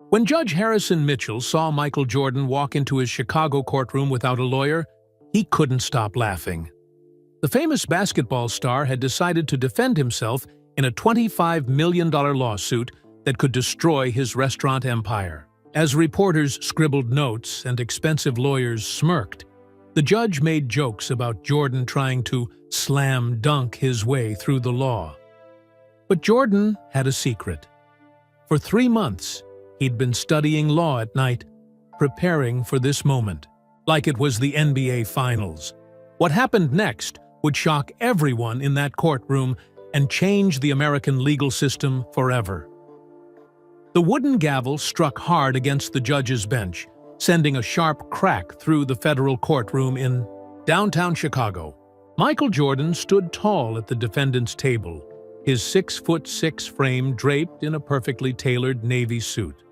When Judge Harrison Mitchell saw Michael Jordan walk into his Chicago courtroom without a lawyer, he couldn't stop laughing. The famous basketball star had decided to defend himself in a $25 million lawsuit that could destroy his restaurant empire. As reporters scribbled notes and expensive lawyers smirked, the judge made jokes about Jordan trying to slam dunk his way through the law. But Jordan had a secret. For 3 months, he'd been studying law at night, preparing for this moment, like it was the NBA Finals. What happened next would shock everyone in that courtroom and change the American legal system forever. The wooden gavel struck hard against the judge's bench, sending a sharp crack through the federal courtroom in downtown Chicago. Michael Jordan stood tall at the defendant's table, his 6'6" frame draped in a perfectly tailored navy suit.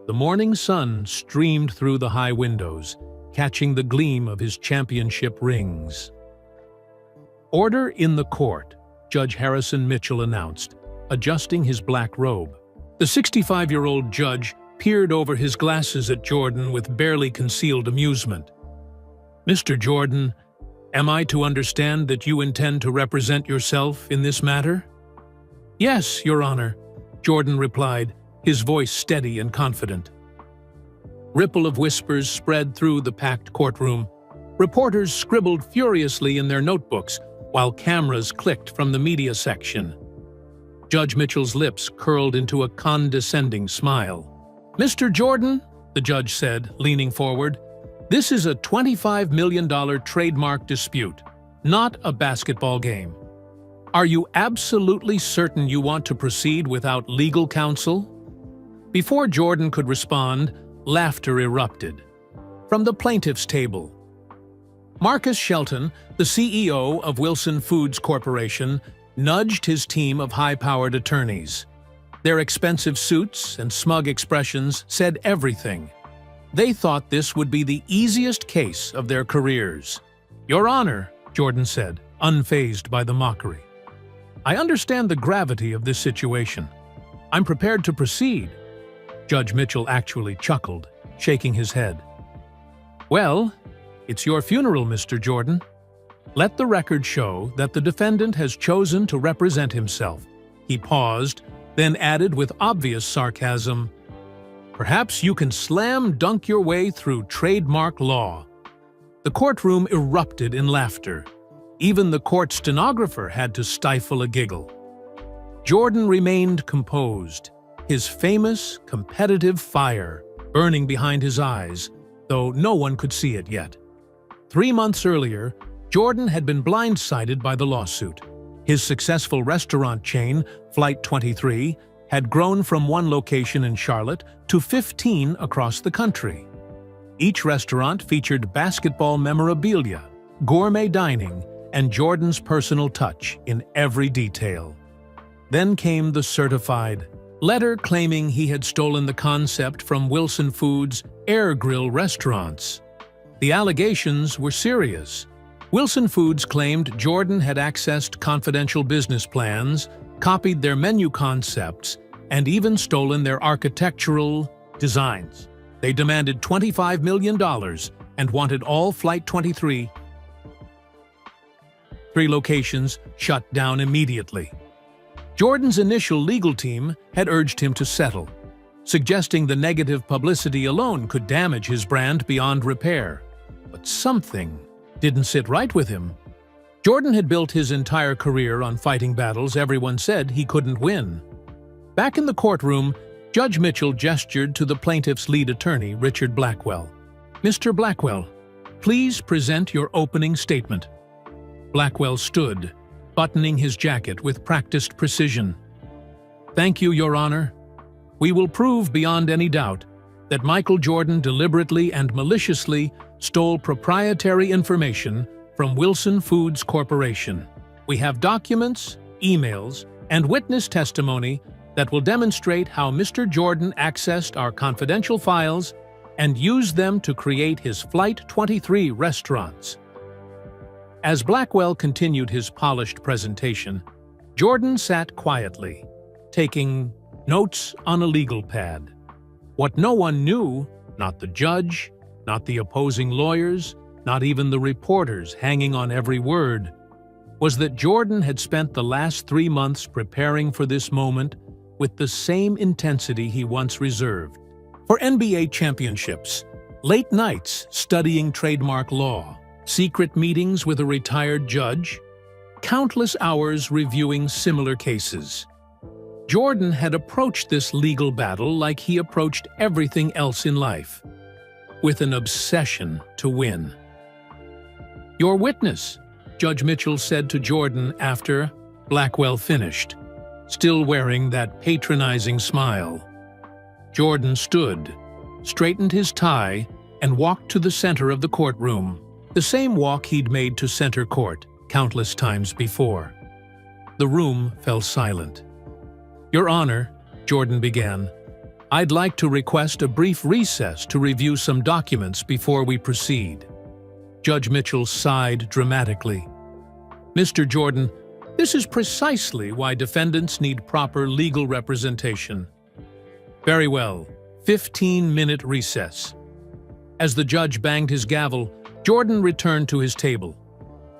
The morning sun streamed through the high windows, catching the gleam of his championship rings. "Order in the court," Judge Harrison Mitchell announced, adjusting his black robe. The 65-year-old judge peered over his glasses at Jordan with barely concealed amusement. "Mr. Jordan, am I to understand that you intend to represent yourself in this matter?" "Yes, Your Honor," Jordan replied, his voice steady and confident. Ripple of whispers spread through the packed courtroom. Reporters scribbled furiously in their notebooks, while cameras clicked from the media section. Judge Mitchell's lips curled into a condescending smile. "Mr. Jordan," the judge said, leaning forward, "this is a $25 million trademark dispute, not a basketball game. Are you absolutely certain you want to proceed without legal counsel?" Before Jordan could respond, laughter erupted. From the plaintiff's table, Marcus Shelton, the CEO of Wilson Foods Corporation, nudged his team of high-powered attorneys. Their expensive suits and smug expressions said everything. They thought this would be the easiest case of their careers. "Your Honor," Jordan said, unfazed by the mockery, "I understand the gravity of this situation. I'm prepared to proceed." Judge Mitchell actually chuckled, shaking his head. "Well, it's your funeral, Mr. Jordan. Let the record show that the defendant has chosen to represent himself." He paused, then added with obvious sarcasm, "Perhaps you can slam dunk your way through trademark law." The courtroom erupted in laughter. Even the court stenographer had to stifle a giggle. Jordan remained composed, his famous, competitive fire burning behind his eyes, though no one could see it yet. 3 months earlier, Jordan had been blindsided by the lawsuit. His successful restaurant chain, Flight 23, had grown from one location in Charlotte to 15 across the country. Each restaurant featured basketball memorabilia, gourmet dining, and Jordan's personal touch in every detail. Then came the certified letter claiming he had stolen the concept from Wilson Foods' Air Grill restaurants. The allegations were serious. Wilson Foods claimed Jordan had accessed confidential business plans, copied their menu concepts, and even stolen their architectural designs. They demanded $25 million and wanted all Flight 23 locations shut down immediately. Jordan's initial legal team had urged him to settle, suggesting the negative publicity alone could damage his brand beyond repair. But something didn't sit right with him. Jordan had built his entire career on fighting battles everyone said he couldn't win. Back in the courtroom, Judge Mitchell gestured to the plaintiff's lead attorney, Richard Blackwell. "Mr. Blackwell, please present your opening statement." Blackwell stood, buttoning his jacket with practiced precision. "Thank you, Your Honor. We will prove beyond any doubt that Michael Jordan deliberately and maliciously stole proprietary information from Wilson Foods Corporation. We have documents, emails, and witness testimony that will demonstrate how Mr. Jordan accessed our confidential files and used them to create his Flight 23 restaurants." As Blackwell continued his polished presentation, Jordan sat quietly, taking notes on a legal pad. What no one knew, not the judge, not the opposing lawyers, not even the reporters hanging on every word, was that Jordan had spent the last 3 months preparing for this moment with the same intensity he once reserved for NBA championships, late nights studying trademark law, secret meetings with a retired judge, countless hours reviewing similar cases. Jordan had approached this legal battle like he approached everything else in life, with an obsession to win. "Your witness," Judge Mitchell said to Jordan after Blackwell finished, still wearing that patronizing smile. Jordan stood, straightened his tie, and walked to the center of the courtroom, the same walk he'd made to center court countless times before. The room fell silent. "Your Honor," Jordan began, "I'd like to request a brief recess to review some documents before we proceed." Judge Mitchell sighed dramatically. "Mr. Jordan, this is precisely why defendants need proper legal representation." "Very well. 15-minute recess." As the judge banged his gavel, Jordan returned to his table.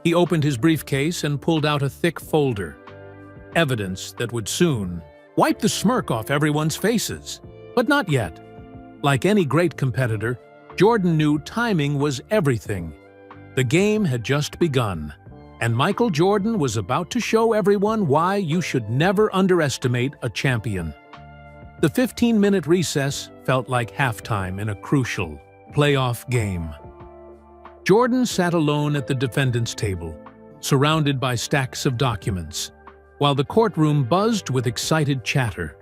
He opened his briefcase and pulled out a thick folder. Evidence that would soon wipe the smirk off everyone's faces. But not yet. Like any great competitor, Jordan knew timing was everything. The game had just begun, and Michael Jordan was about to show everyone why you should never underestimate a champion. The 15-minute recess felt like halftime in a crucial playoff game. Jordan sat alone at the defendant's table, surrounded by stacks of documents, while the courtroom buzzed with excited chatter.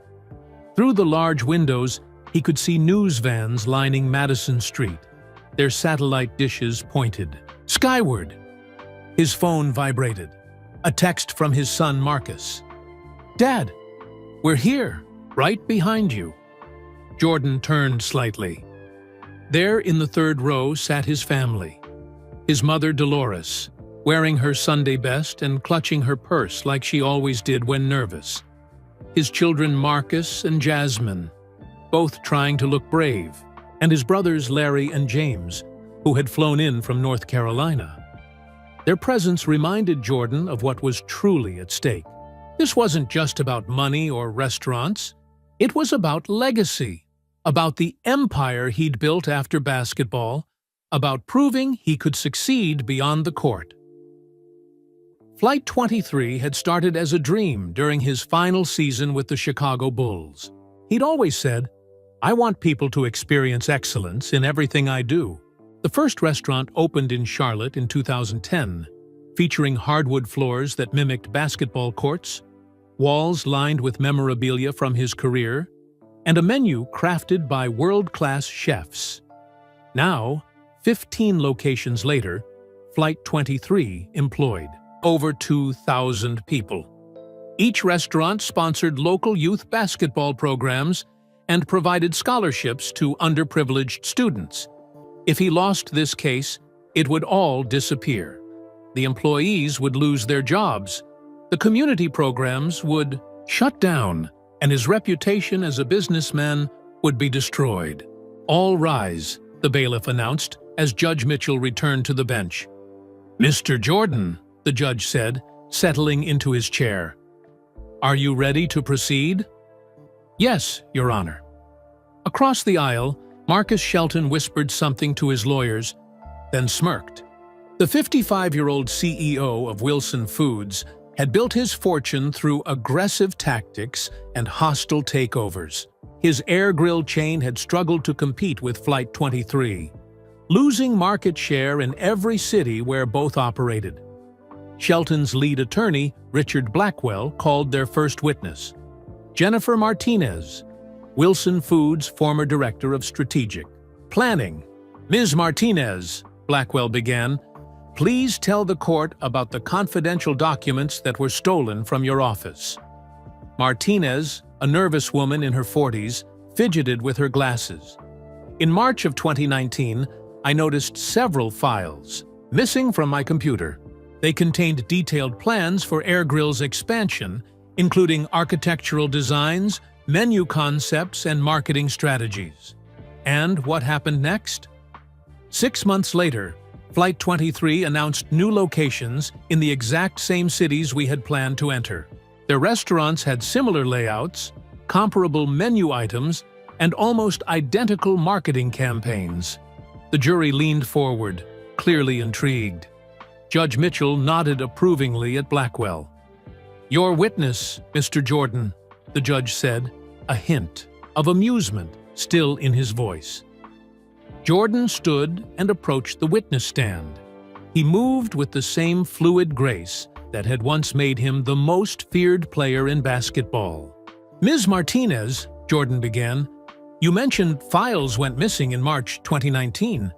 Through the large windows, he could see news vans lining Madison Street, their satellite dishes pointed skyward. His phone vibrated. A text from his son Marcus. "Dad, we're here, right behind you." Jordan turned slightly. There in the third row sat his family. His mother Dolores, wearing her Sunday best and clutching her purse like she always did when nervous. His children Marcus and Jasmine, both trying to look brave, and his brothers Larry and James, who had flown in from North Carolina. Their presence reminded Jordan of what was truly at stake. This wasn't just about money or restaurants. It was about legacy, about the empire he'd built after basketball, about proving he could succeed beyond the court. Flight 23 had started as a dream during his final season with the Chicago Bulls. He'd always said, "I want people to experience excellence in everything I do." The first restaurant opened in Charlotte in 2010, featuring hardwood floors that mimicked basketball courts, walls lined with memorabilia from his career, and a menu crafted by world-class chefs. Now, 15 locations later, Flight 23 employed over 2,000 people. Each restaurant sponsored local youth basketball programs and provided scholarships to underprivileged students. If he lost this case, it would all disappear. The employees would lose their jobs, the community programs would shut down, and his reputation as a businessman would be destroyed. "All rise," the bailiff announced as Judge Mitchell returned to the bench. "Mr. Jordan," the judge said, settling into his chair. "Are you ready to proceed?" "Yes, Your Honor." Across the aisle, Marcus Shelton whispered something to his lawyers, then smirked. The 55-year-old CEO of Wilson Foods had built his fortune through aggressive tactics and hostile takeovers. His air grill chain had struggled to compete with Flight 23, losing market share in every city where both operated. Shelton's lead attorney, Richard Blackwell, called their first witness, Jennifer Martinez, Wilson Foods' former director of strategic planning. "Ms. Martinez," Blackwell began, "please tell the court about the confidential documents that were stolen from your office." Martinez, a nervous woman in her 40s, fidgeted with her glasses. "In March of 2019, I noticed several files missing from my computer. They contained detailed plans for Air Grill's expansion, including architectural designs, menu concepts, and marketing strategies. And what happened next? 6 months later, Flight 23 announced new locations in the exact same cities we had planned to enter. Their restaurants had similar layouts, comparable menu items, and almost identical marketing campaigns. The jury leaned forward, clearly intrigued. Judge Mitchell nodded approvingly at Blackwell. "Your witness, Mr. Jordan," the judge said, a hint of amusement still in his voice. Jordan stood and approached the witness stand. He moved with the same fluid grace that had once made him the most feared player in basketball. "Ms. Martinez," Jordan began, "you mentioned files went missing in March 2019.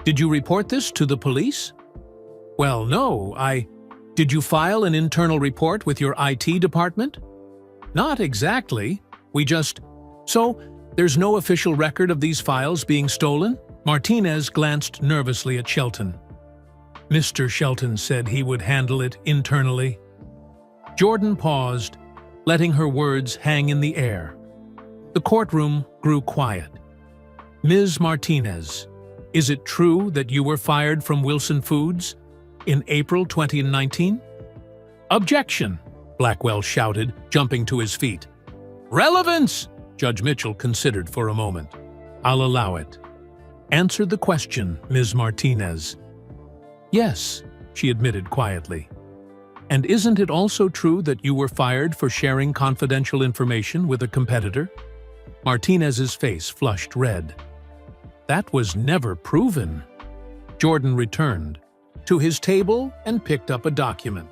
Did you report this to the police?" "Well, no, Did you file an internal report with your IT department?" "Not exactly. So, there's no official record of these files being stolen?" Martinez glanced nervously at Shelton. "Mr. Shelton said he would handle it internally." Jordan paused, letting her words hang in the air. The courtroom grew quiet. "Ms. Martinez, is it true that you were fired from Wilson Foods in April 2019? "Objection!" Blackwell shouted, jumping to his feet. "Relevance!" Judge Mitchell considered for a moment. "I'll allow it. Answer the question, Ms. Martinez." "Yes," she admitted quietly. "And isn't it also true that you were fired for sharing confidential information with a competitor?" Martinez's face flushed red. "That was never proven." Jordan returned to his table and picked up a document.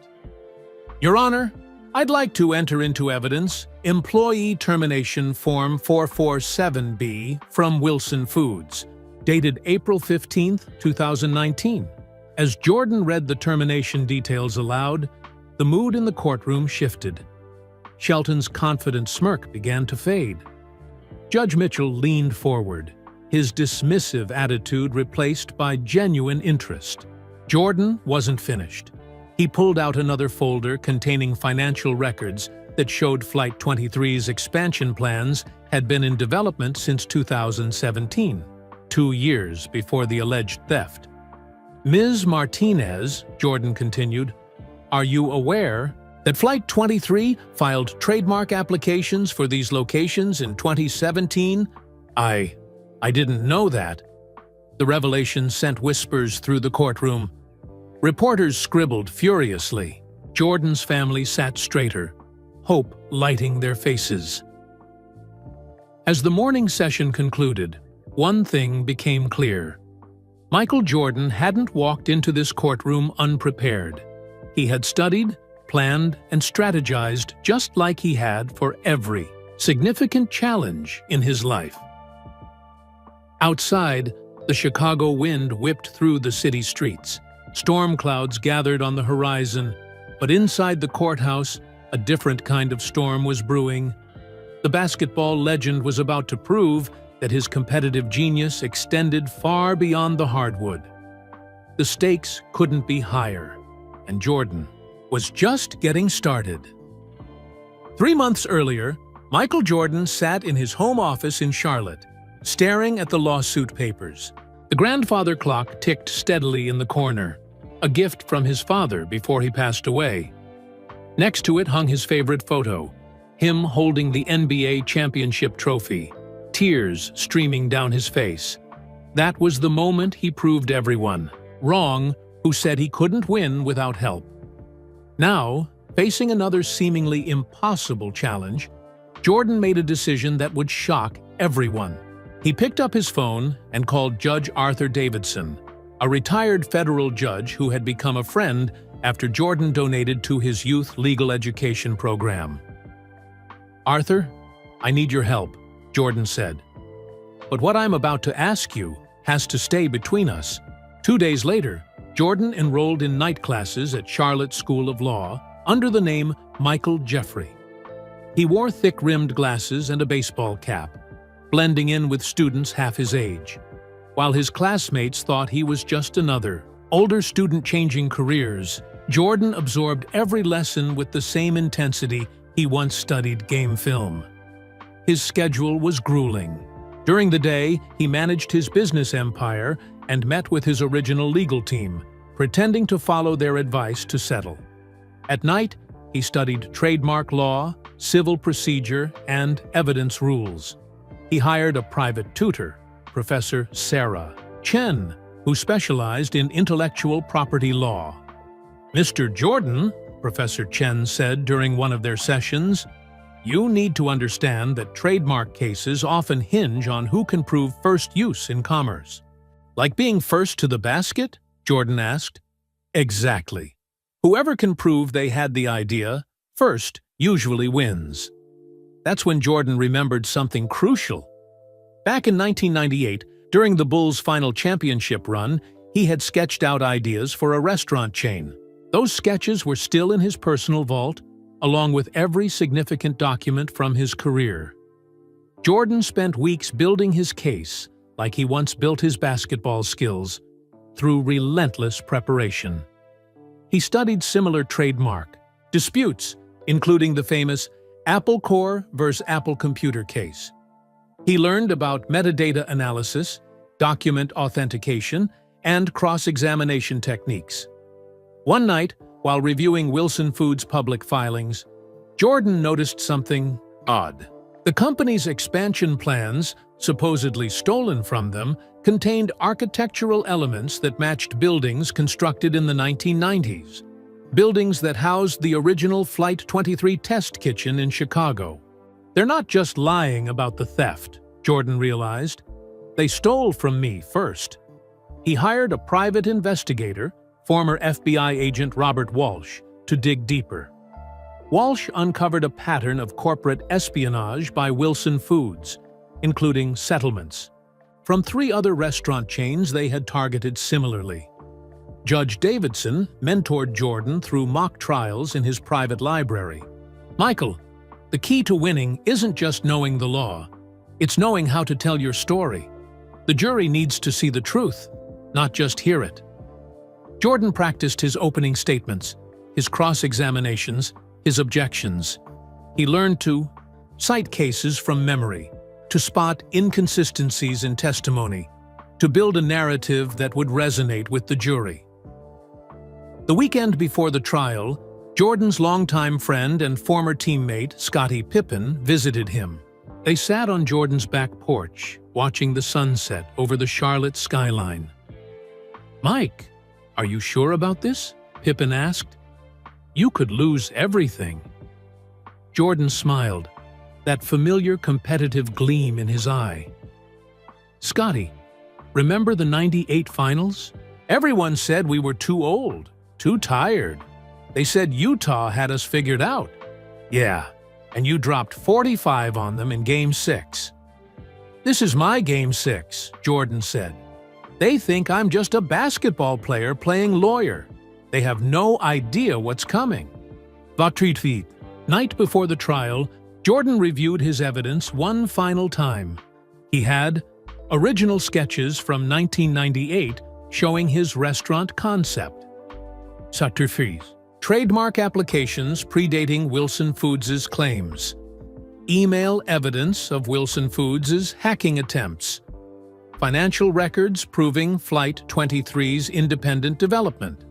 "Your Honor, I'd like to enter into evidence Employee Termination Form 447B from Wilson Foods, dated April 15, 2019. As Jordan read the termination details aloud, the mood in the courtroom shifted. Shelton's confident smirk began to fade. Judge Mitchell leaned forward, his dismissive attitude replaced by genuine interest. Jordan wasn't finished. He pulled out another folder containing financial records that showed Flight 23's expansion plans had been in development since 2017, 2 years before the alleged theft. "Ms. Martinez," Jordan continued, "are you aware that Flight 23 filed trademark applications for these locations in 2017? I didn't know that." The revelation sent whispers through the courtroom. Reporters scribbled furiously. Jordan's family sat straighter, hope lighting their faces. As the morning session concluded, one thing became clear. Michael Jordan hadn't walked into this courtroom unprepared. He had studied, planned, and strategized just like he had for every significant challenge in his life. Outside, the Chicago wind whipped through the city streets. Storm clouds gathered on the horizon, but inside the courthouse, a different kind of storm was brewing. The basketball legend was about to prove that his competitive genius extended far beyond the hardwood. The stakes couldn't be higher, and Jordan was just getting started. 3 months earlier, Michael Jordan sat in his home office in Charlotte, staring at the lawsuit papers. The grandfather clock ticked steadily in the corner, a gift from his father before he passed away. Next to it hung his favorite photo, him holding the NBA championship trophy, tears streaming down his face. That was the moment he proved everyone wrong who said he couldn't win without help. Now, facing another seemingly impossible challenge, Jordan made a decision that would shock everyone. He picked up his phone and called Judge Arthur Davidson, a retired federal judge who had become a friend after Jordan donated to his youth legal education program. "Arthur, I need your help," Jordan said. "But what I'm about to ask you has to stay between us." 2 days later, Jordan enrolled in night classes at Charlotte School of Law under the name Michael Jeffrey. He wore thick-rimmed glasses and a baseball cap, blending in with students half his age, while his classmates thought he was just another older student changing careers. Jordan absorbed every lesson with the same intensity he once studied game film. His schedule was grueling. During the day, he managed his business empire and met with his original legal team, pretending to follow their advice to settle. At night, he studied trademark law, civil procedure, and evidence rules. He hired a private tutor, Professor Sarah Chen, who specialized in intellectual property law. "Mr. Jordan," Professor Chen said during one of their sessions, "you need to understand that trademark cases often hinge on who can prove first use in commerce." "Like being first to the basket?" Jordan asked. "Exactly. Whoever can prove they had the idea first usually wins." That's when Jordan remembered something crucial. Back in 1998, during the Bulls' final championship run, he had sketched out ideas for a restaurant chain. Those sketches were still in his personal vault, along with every significant document from his career. Jordan spent weeks building his case, like he once built his basketball skills, through relentless preparation. He studied similar trademark disputes, including the famous Apple Core versus Apple Computer case. He learned about metadata analysis, document authentication, and cross-examination techniques. One night, while reviewing Wilson Foods' public filings, Jordan noticed something odd. The company's expansion plans, supposedly stolen from them, contained architectural elements that matched buildings constructed in the 1990s. Buildings that housed the original Flight 23 test kitchen in Chicago. They're not just lying about the theft, Jordan realized. They stole from me first. He hired a private investigator, former FBI agent Robert Walsh, to dig deeper. Walsh uncovered a pattern of corporate espionage by Wilson Foods, including settlements, from 3 other restaurant chains they had targeted similarly. Judge Davidson mentored Jordan through mock trials in his private library. "Michael, the key to winning isn't just knowing the law. It's knowing how to tell your story. The jury needs to see the truth, not just hear it." Jordan practiced his opening statements, his cross-examinations, his objections. He learned to cite cases from memory, to spot inconsistencies in testimony, to build a narrative that would resonate with the jury. The weekend before the trial, Jordan's longtime friend and former teammate, Scottie Pippen, visited him. They sat on Jordan's back porch, watching the sunset over the Charlotte skyline. "Mike, are you sure about this?" Pippen asked. "You could lose everything." Jordan smiled, that familiar competitive gleam in his eye. "Scottie, remember the '98 finals? Everyone said we were too old, too tired. They said Utah had us figured out." "Yeah, and you dropped 45 on them in Game 6. "This is my Game 6, Jordan said. "They think I'm just a basketball player playing lawyer. They have no idea what's coming." Votre night before the trial, Jordan reviewed his evidence one final time. He had original sketches from 1998 showing his restaurant concept. Sacrifice. Trademark applications predating Wilson Foods' claims. Email evidence of Wilson Foods' hacking attempts. Financial records proving Flight 23's independent development.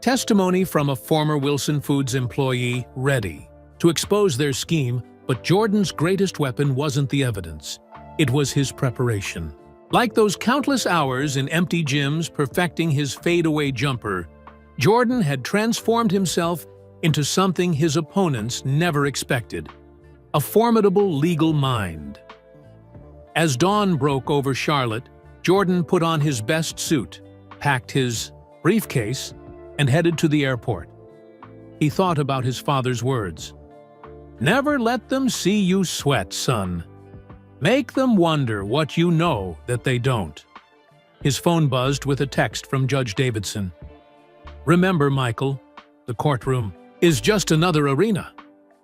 Testimony from a former Wilson Foods employee ready to expose their scheme, but Jordan's greatest weapon wasn't the evidence. It was his preparation. Like those countless hours in empty gyms perfecting his fadeaway jumper, Jordan had transformed himself into something his opponents never expected: a formidable legal mind. As dawn broke over Charlotte, Jordan put on his best suit, packed his briefcase, and headed to the airport. He thought about his father's words. "Never let them see you sweat, son. Make them wonder what you know that they don't." His phone buzzed with a text from Judge Davidson. "Remember, Michael, the courtroom is just another arena.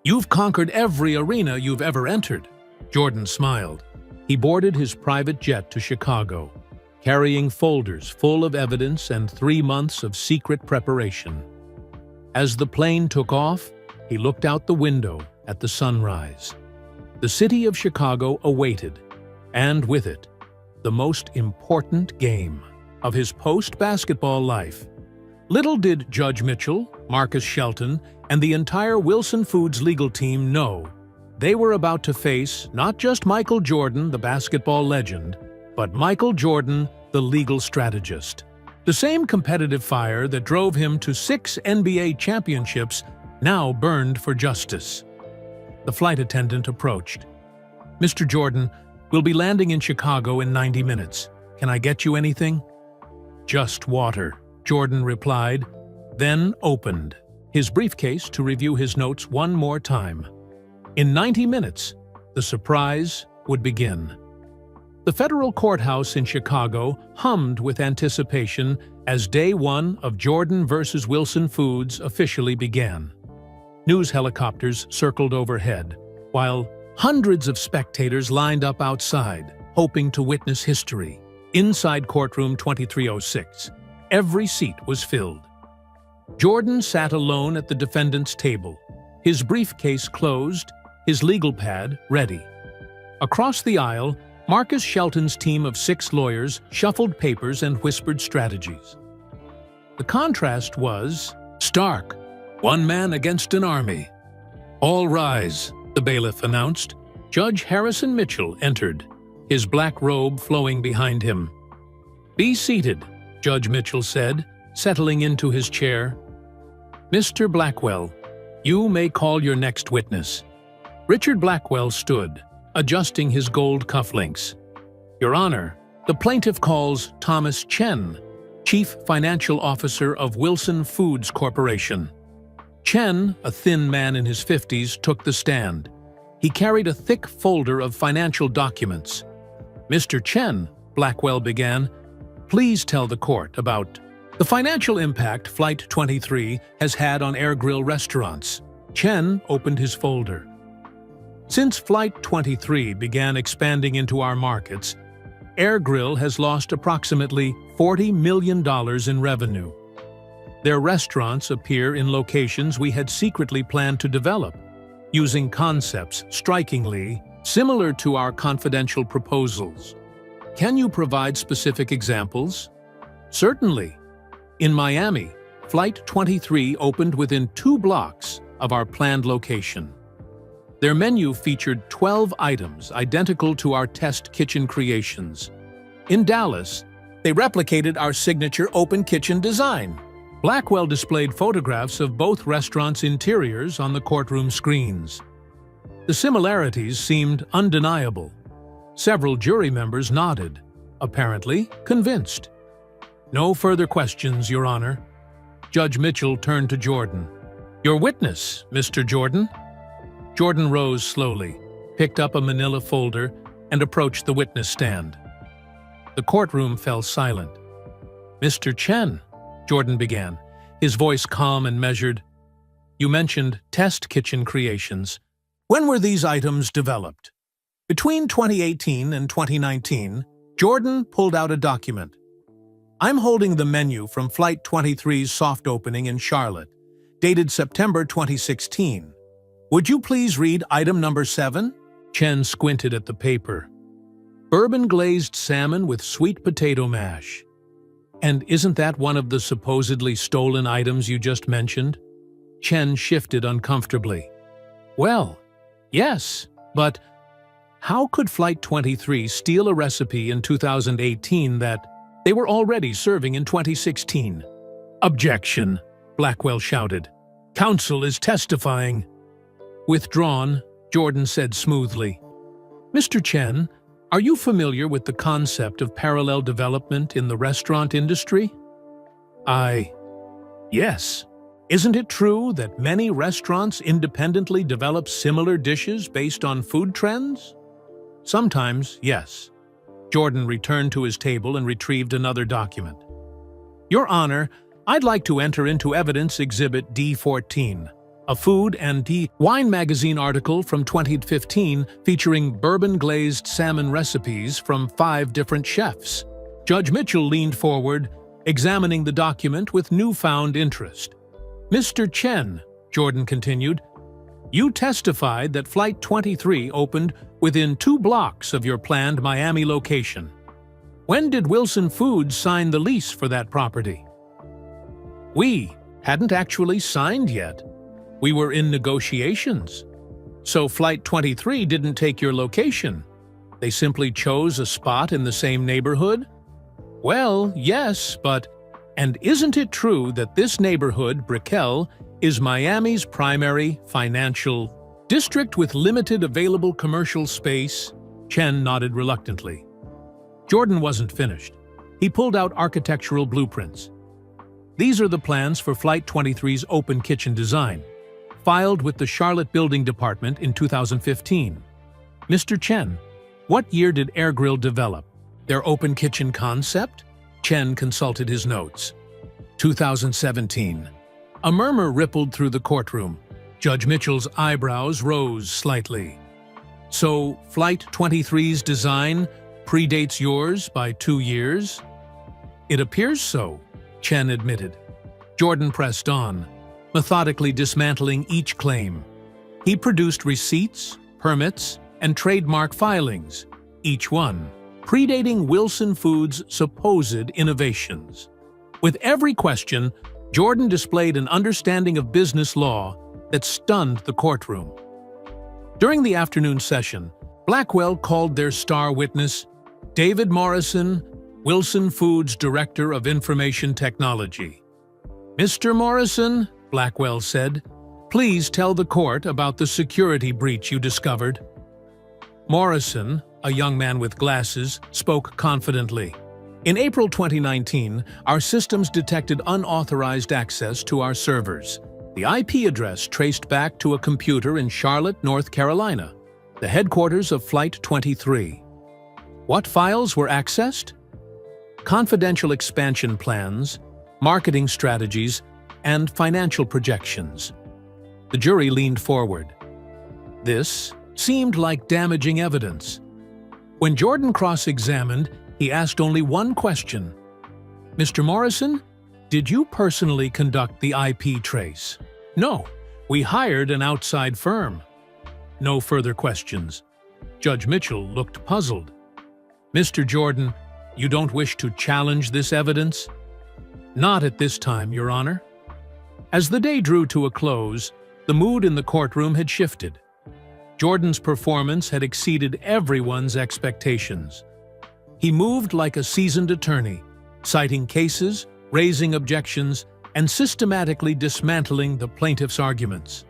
You've conquered every arena you've ever entered." Jordan smiled. He boarded his private jet to Chicago, carrying folders full of evidence and 3 months of secret preparation. As the plane took off, he looked out the window at the sunrise. The city of Chicago awaited, and with it, the most important game of his post-basketball life. Little did Judge Mitchell, Marcus Shelton, and the entire Wilson Foods legal team know they were about to face not just Michael Jordan, the basketball legend, but Michael Jordan, the legal strategist. The same competitive fire that drove him to 6 NBA championships now burned for justice. The flight attendant approached. "Mr. Jordan, we'll be landing in Chicago in 90 minutes. Can I get you anything?" "Just water," Jordan replied, then opened his briefcase to review his notes one more time. In 90 minutes, the surprise would begin. The federal courthouse in Chicago hummed with anticipation as day one of Jordan versus Wilson Foods officially began. News helicopters circled overhead, while hundreds of spectators lined up outside, hoping to witness history. Inside courtroom 2306, every seat was filled. Jordan sat alone at the defendant's table, his briefcase closed, his legal pad ready. Across the aisle, Marcus Shelton's team of 6 lawyers shuffled papers and whispered strategies. The contrast was stark. One man against an army. "All rise," the bailiff announced. Judge Harrison Mitchell entered, his black robe flowing behind him. "Be seated," Judge Mitchell said, settling into his chair. "Mr. Blackwell, you may call your next witness." Richard Blackwell stood, adjusting his gold cufflinks. "Your Honor, the plaintiff calls Thomas Chen, Chief Financial Officer of Wilson Foods Corporation." Chen, a thin man in his 50s, took the stand. He carried a thick folder of financial documents. "Mr. Chen," Blackwell began, "please tell the court about the financial impact Flight 23 has had on Air Grill restaurants." Chen opened his folder. "Since Flight 23 began expanding into our markets, Air Grill has lost approximately $40 million in revenue. Their restaurants appear in locations we had secretly planned to develop, using concepts strikingly similar to our confidential proposals. Can you provide specific examples?" "Certainly. In Miami, Flight 23 opened within 2 blocks of our planned location. Their menu featured 12 items identical to our test kitchen creations. In Dallas, they replicated our signature open kitchen design." Blackwell displayed photographs of both restaurants' interiors on the courtroom screens. The similarities seemed undeniable. Several jury members nodded, apparently convinced. "No further questions, Your Honor." Judge Mitchell turned to Jordan. "Your witness, Mr. Jordan." Jordan rose slowly, picked up a manila folder, and approached the witness stand. The courtroom fell silent. "Mr. Chen," Jordan began, his voice calm and measured, "you mentioned test kitchen creations. When were these items developed?" "Between 2018 and 2019, Jordan pulled out a document. "I'm holding the menu from Flight 23's soft opening in Charlotte, dated September 2016. Would you please read item number 7? Chen squinted at the paper. "Bourbon-glazed salmon with sweet potato mash." "And isn't that one of the supposedly stolen items you just mentioned?" Chen shifted uncomfortably. "Well, yes, but how could Flight 23 steal a recipe in 2018 that they were already serving in 2016? "Objection," Blackwell shouted. "Counsel is testifying." "Withdrawn," Jordan said smoothly. "Mr. Chen, are you familiar with the concept of parallel development in the restaurant industry?" Yes. Isn't it true that many restaurants independently develop similar dishes based on food trends?" "Sometimes, yes." Jordan returned to his table and retrieved another document. "Your Honor, I'd like to enter into evidence Exhibit D14, a Food and Wine magazine article from 2015 featuring bourbon-glazed salmon recipes from 5 different chefs." Judge Mitchell leaned forward, examining the document with newfound interest. "Mr. Chen," Jordan continued, You testified that Flight 23 opened within 2 blocks of your planned Miami location. When did Wilson Foods sign the lease for that property? We hadn't actually signed yet. We were in negotiations. So Flight 23 didn't take your location. They simply chose a spot in the same neighborhood? Well, yes, but... And isn't it true that this neighborhood, Brickell, is Miami's primary financial district with limited available commercial space? Chen nodded reluctantly. Jordan wasn't finished. He pulled out architectural blueprints. These are the plans for Flight 23's open kitchen design, filed with the Charlotte Building Department in 2015. Mr. Chen, what year did Air Grill develop their open kitchen concept? Chen consulted his notes. 2017. A murmur rippled through the courtroom. Judge Mitchell's eyebrows rose slightly. So, Flight 23's design predates yours by 2 years? It appears so, Chen admitted. Jordan pressed on, methodically dismantling each claim. He produced receipts, permits, and trademark filings, each one predating Wilson Foods' supposed innovations. With every question, Jordan displayed an understanding of business law that stunned the courtroom. During the afternoon session, Blackwell called their star witness, David Morrison, Wilson Foods Director of Information Technology. Mr. Morrison, Blackwell said, please tell the court about the security breach you discovered. Morrison, a young man with glasses, spoke confidently. In April 2019, our systems detected unauthorized access to our servers. The IP address traced back to a computer in Charlotte, North Carolina, the headquarters of Flight 23. What files were accessed? Confidential expansion plans, marketing strategies, and financial projections. The jury leaned forward. This seemed like damaging evidence. When Jordan cross-examined, he asked only one question. Mr. Morrison, did you personally conduct the IP trace? No, we hired an outside firm. No further questions. Judge Mitchell looked puzzled. Mr. Jordan, you don't wish to challenge this evidence? Not at this time, Your Honor. As the day drew to a close, the mood in the courtroom had shifted. Jordan's performance had exceeded everyone's expectations. He moved like a seasoned attorney, citing cases, raising objections, and systematically dismantling the plaintiff's arguments.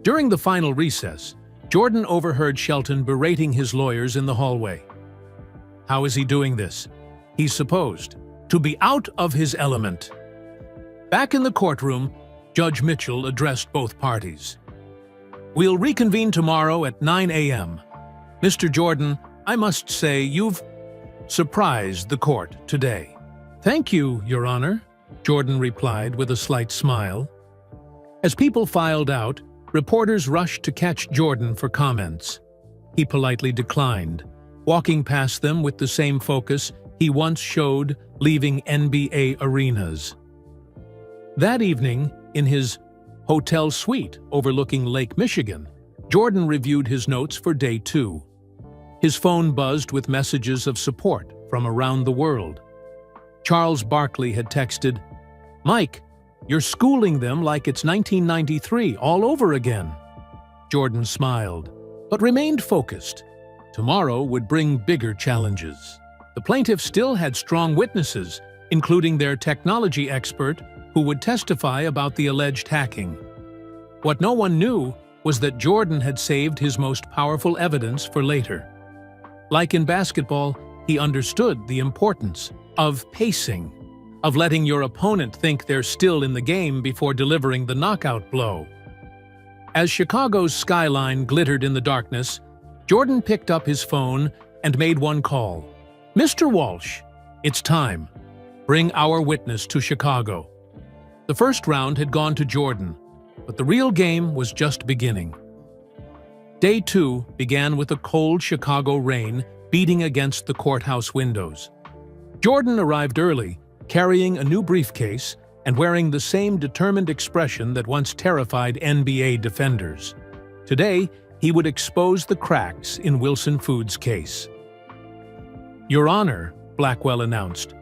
During the final recess, Jordan overheard Shelton berating his lawyers in the hallway. How is he doing this? He supposed to be out of his element. Back in the courtroom, Judge Mitchell addressed both parties. We'll reconvene tomorrow at 9 a.m. Mr. Jordan, I must say you've surprised the court today. Thank you, Your Honor, Jordan replied with a slight smile. As people filed out, reporters rushed to catch Jordan for comments. He politely declined, walking past them with the same focus he once showed leaving NBA arenas. That evening, in his hotel suite overlooking Lake Michigan, Jordan reviewed his notes for day 2. His phone buzzed with messages of support from around the world. Charles Barkley had texted, "Mike, you're schooling them like it's 1993 all over again." Jordan smiled, but remained focused. Tomorrow would bring bigger challenges. The plaintiff still had strong witnesses, including their technology expert, who would testify about the alleged hacking. What no one knew was that Jordan had saved his most powerful evidence for later. Like in basketball, he understood the importance of pacing, of letting your opponent think they're still in the game before delivering the knockout blow. As Chicago's skyline glittered in the darkness, Jordan picked up his phone and made one call. "Mr. Walsh, it's time. Bring our witness to Chicago." The first round had gone to Jordan, but the real game was just beginning. Day 2 began with a cold Chicago rain beating against the courthouse windows. Jordan arrived early, carrying a new briefcase and wearing the same determined expression that once terrified NBA defenders. Today, he would expose the cracks in Wilson Foods' case. "Your Honor," Blackwell announced,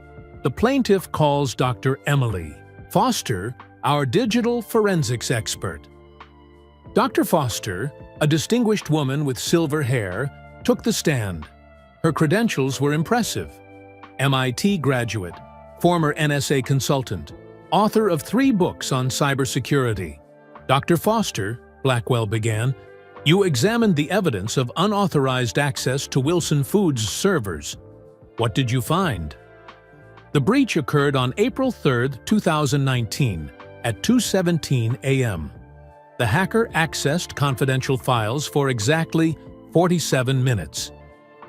"the plaintiff calls Dr. Emily Foster, our digital forensics expert." Dr. Foster, a distinguished woman with silver hair, took the stand. Her credentials were impressive. MIT graduate, former NSA consultant, author of 3 books on cybersecurity. "Dr. Foster," Blackwell began, "you examined the evidence of unauthorized access to Wilson Foods' servers. What did you find?" The breach occurred on April 3, 2019, at 2:17 a.m. The hacker accessed confidential files for exactly 47 minutes.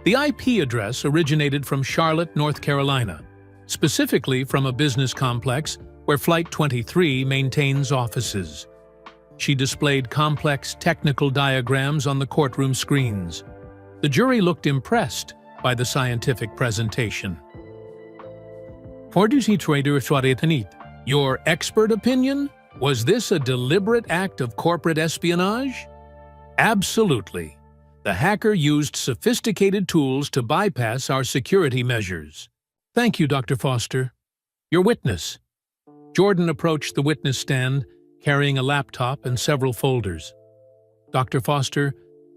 The IP address originated from Charlotte, North Carolina, specifically from a business complex where Flight 23 maintains offices. She displayed complex technical diagrams on the courtroom screens. The jury looked impressed by the scientific presentation. Your expert opinion? Was this a deliberate act of corporate espionage? Absolutely. The hacker used sophisticated tools to bypass our security measures. Thank you, Dr. Foster. Your witness. Jordan approached the witness stand, carrying a laptop and several folders. Dr. Foster,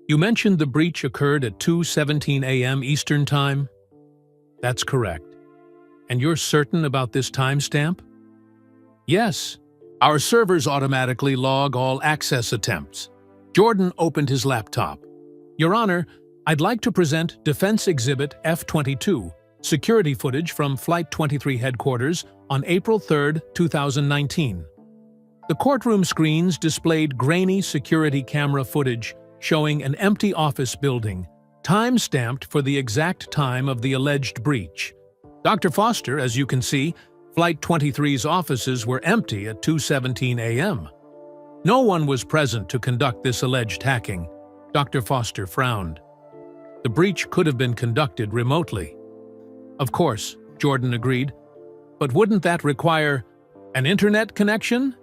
you mentioned the breach occurred at 2:17 a.m. Eastern Time? That's correct. And you're certain about this timestamp? Yes. Our servers automatically log all access attempts. Jordan opened his laptop. Your Honor, I'd like to present Defense Exhibit F-22, security footage from Flight 23 headquarters on April 3, 2019. The courtroom screens displayed grainy security camera footage showing an empty office building, time-stamped for the exact time of the alleged breach. Dr. Foster, as you can see, Flight 23's offices were empty at 2:17 a.m. No one was present to conduct this alleged hacking. Dr. Foster frowned. The breach could have been conducted remotely. Of course, Jordan agreed. But wouldn't that require an internet connection?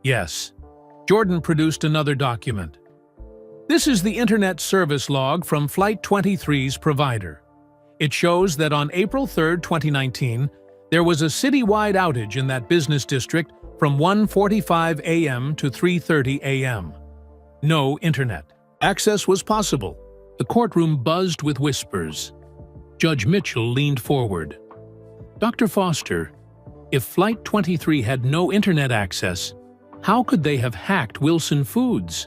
Yes. Jordan produced another document. This is the Internet service log from Flight 23's provider. It shows that on April 3, 2019, there was a citywide outage in that business district from 1:45 a.m. to 3:30 a.m. No internet. Access was possible. The courtroom buzzed with whispers. Judge Mitchell leaned forward. Dr. Foster, if Flight 23 had no internet access, how could they have hacked Wilson Foods?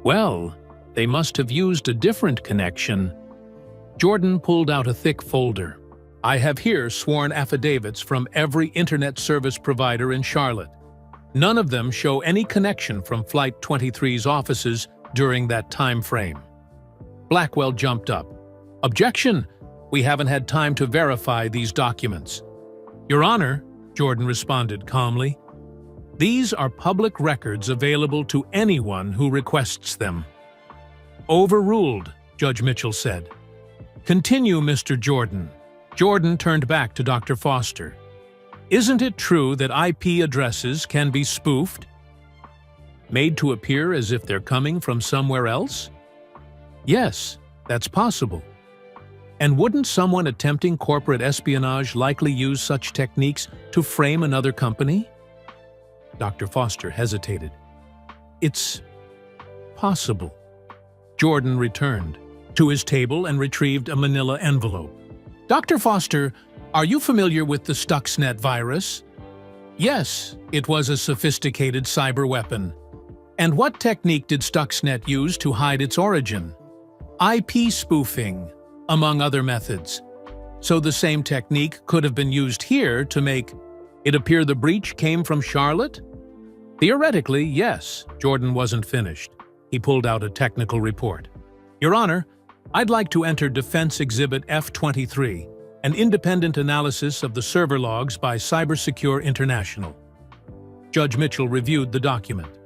Well, they must have used a different connection. Jordan pulled out a thick folder. I have here sworn affidavits from every internet service provider in Charlotte. None of them show any connection from Flight 23's offices during that time frame. Blackwell jumped up. Objection! We haven't had time to verify these documents. Your Honor, Jordan responded calmly, these are public records available to anyone who requests them. Overruled, Judge Mitchell said. Continue, Mr. Jordan. Jordan turned back to Dr. Foster. Isn't it true that IP addresses can be spoofed? Made to appear as if they're coming from somewhere else? Yes, that's possible. And wouldn't someone attempting corporate espionage likely use such techniques to frame another company? Dr. Foster hesitated. It's possible. Jordan returned to his table and retrieved a manila envelope. Dr. Foster, are you familiar with the Stuxnet virus? Yes, it was a sophisticated cyber weapon. And what technique did Stuxnet use to hide its origin? IP spoofing, among other methods. So the same technique could have been used here to make it appear the breach came from Charlotte? Theoretically, yes. Jordan wasn't finished. He pulled out a technical report. Your Honor, I'd like to enter Defense Exhibit F-23, an independent analysis of the server logs by Cybersecure International. Judge Mitchell reviewed the document.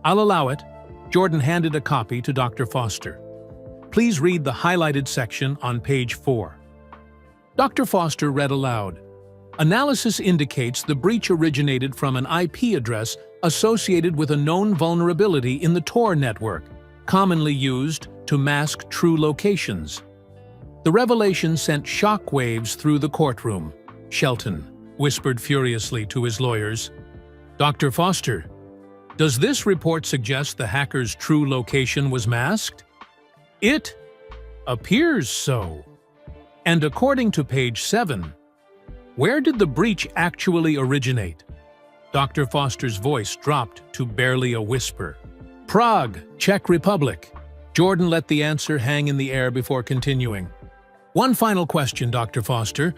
I'll allow it. Jordan handed a copy to Dr. Foster. Please read the highlighted section on page 4. Dr. Foster read aloud. Analysis indicates the breach originated from an IP address associated with a known vulnerability in the Tor network, commonly used to mask true locations. The revelation sent shockwaves through the courtroom. Shelton whispered furiously to his lawyers, "Dr. Foster, does this report suggest the hacker's true location was masked?" "It appears so. And according to page 7, where did the breach actually originate?" Dr. Foster's voice dropped to barely a whisper. "Prague, Czech Republic." Jordan let the answer hang in the air before continuing. "One final question, Dr. Foster.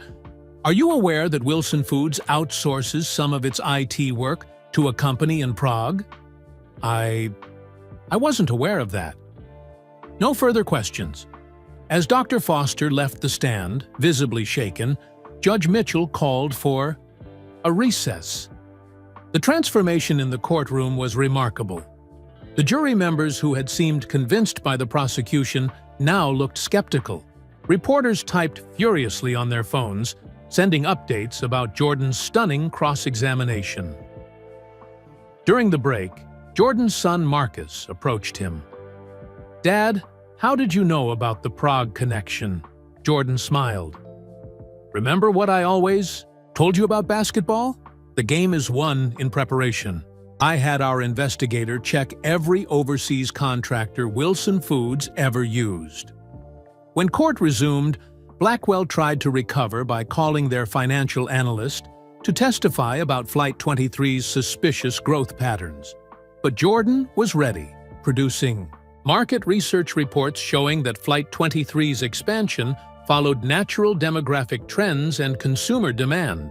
Are you aware that Wilson Foods outsources some of its IT work to a company in Prague?" I wasn't aware of that." No further questions. As Dr. Foster left the stand, visibly shaken, Judge Mitchell called for a recess. The transformation in the courtroom was remarkable. The jury members who had seemed convinced by the prosecution now looked skeptical. Reporters typed furiously on their phones, sending updates about Jordan's stunning cross-examination. During the break, Jordan's son Marcus approached him. "Dad, how did you know about the Prague connection?" Jordan smiled. "Remember what I always told you about basketball? The game is won in preparation. I had our investigator check every overseas contractor Wilson Foods ever used." When court resumed, Blackwell tried to recover by calling their financial analyst to testify about Flight 23's suspicious growth patterns. But Jordan was ready, producing market research reports showing that Flight 23's expansion followed natural demographic trends and consumer demand.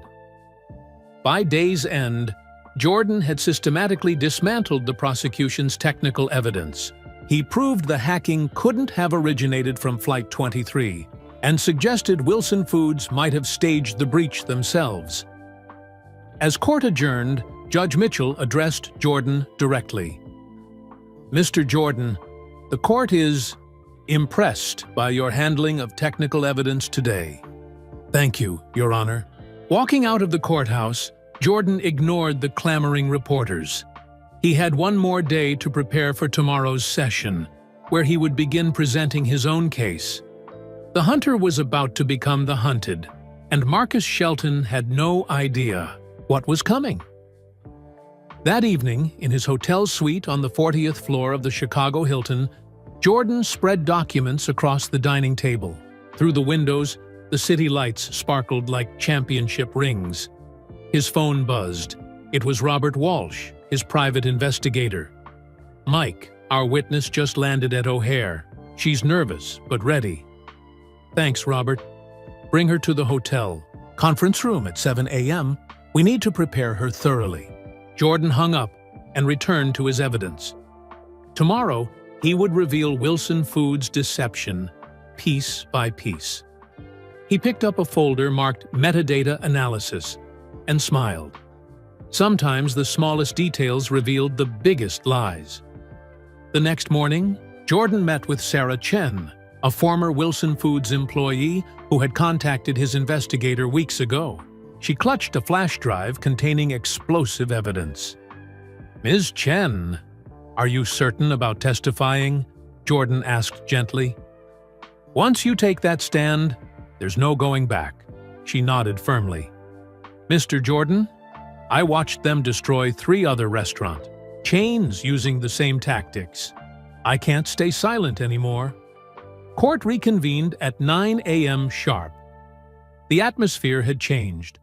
By day's end, Jordan had systematically dismantled the prosecution's technical evidence. He proved the hacking couldn't have originated from Flight 23 and suggested Wilson Foods might have staged the breach themselves. As court adjourned, Judge Mitchell addressed Jordan directly. "Mr. Jordan, the court is impressed by your handling of technical evidence today." "Thank you, Your Honor." Walking out of the courthouse, Jordan ignored the clamoring reporters. He had one more day to prepare for tomorrow's session, where he would begin presenting his own case. The hunter was about to become the hunted, and Marcus Shelton had no idea what was coming. That evening, in his hotel suite on the 40th floor of the Chicago Hilton, Jordan spread documents across the dining table. Through the windows, the city lights sparkled like championship rings. His phone buzzed. It was Robert Walsh, his private investigator. "Mike, our witness just landed at O'Hare. She's nervous, but ready." "Thanks, Robert. Bring her to the hotel. Conference room at 7 a.m. We need to prepare her thoroughly." Jordan hung up and returned to his evidence. Tomorrow, he would reveal Wilson Foods' deception, piece by piece. He picked up a folder marked Metadata Analysis and smiled. Sometimes the smallest details revealed the biggest lies. The next morning, Jordan met with Sarah Chen, a former Wilson Foods employee who had contacted his investigator weeks ago. She clutched a flash drive containing explosive evidence. "Ms. Chen, are you certain about testifying?" Jordan asked gently. "Once you take that stand, there's no going back." She nodded firmly. "Mr. Jordan, I watched them destroy 3 other restaurant chains using the same tactics. I can't stay silent anymore." Court reconvened at 9 a.m. sharp. The atmosphere had changed.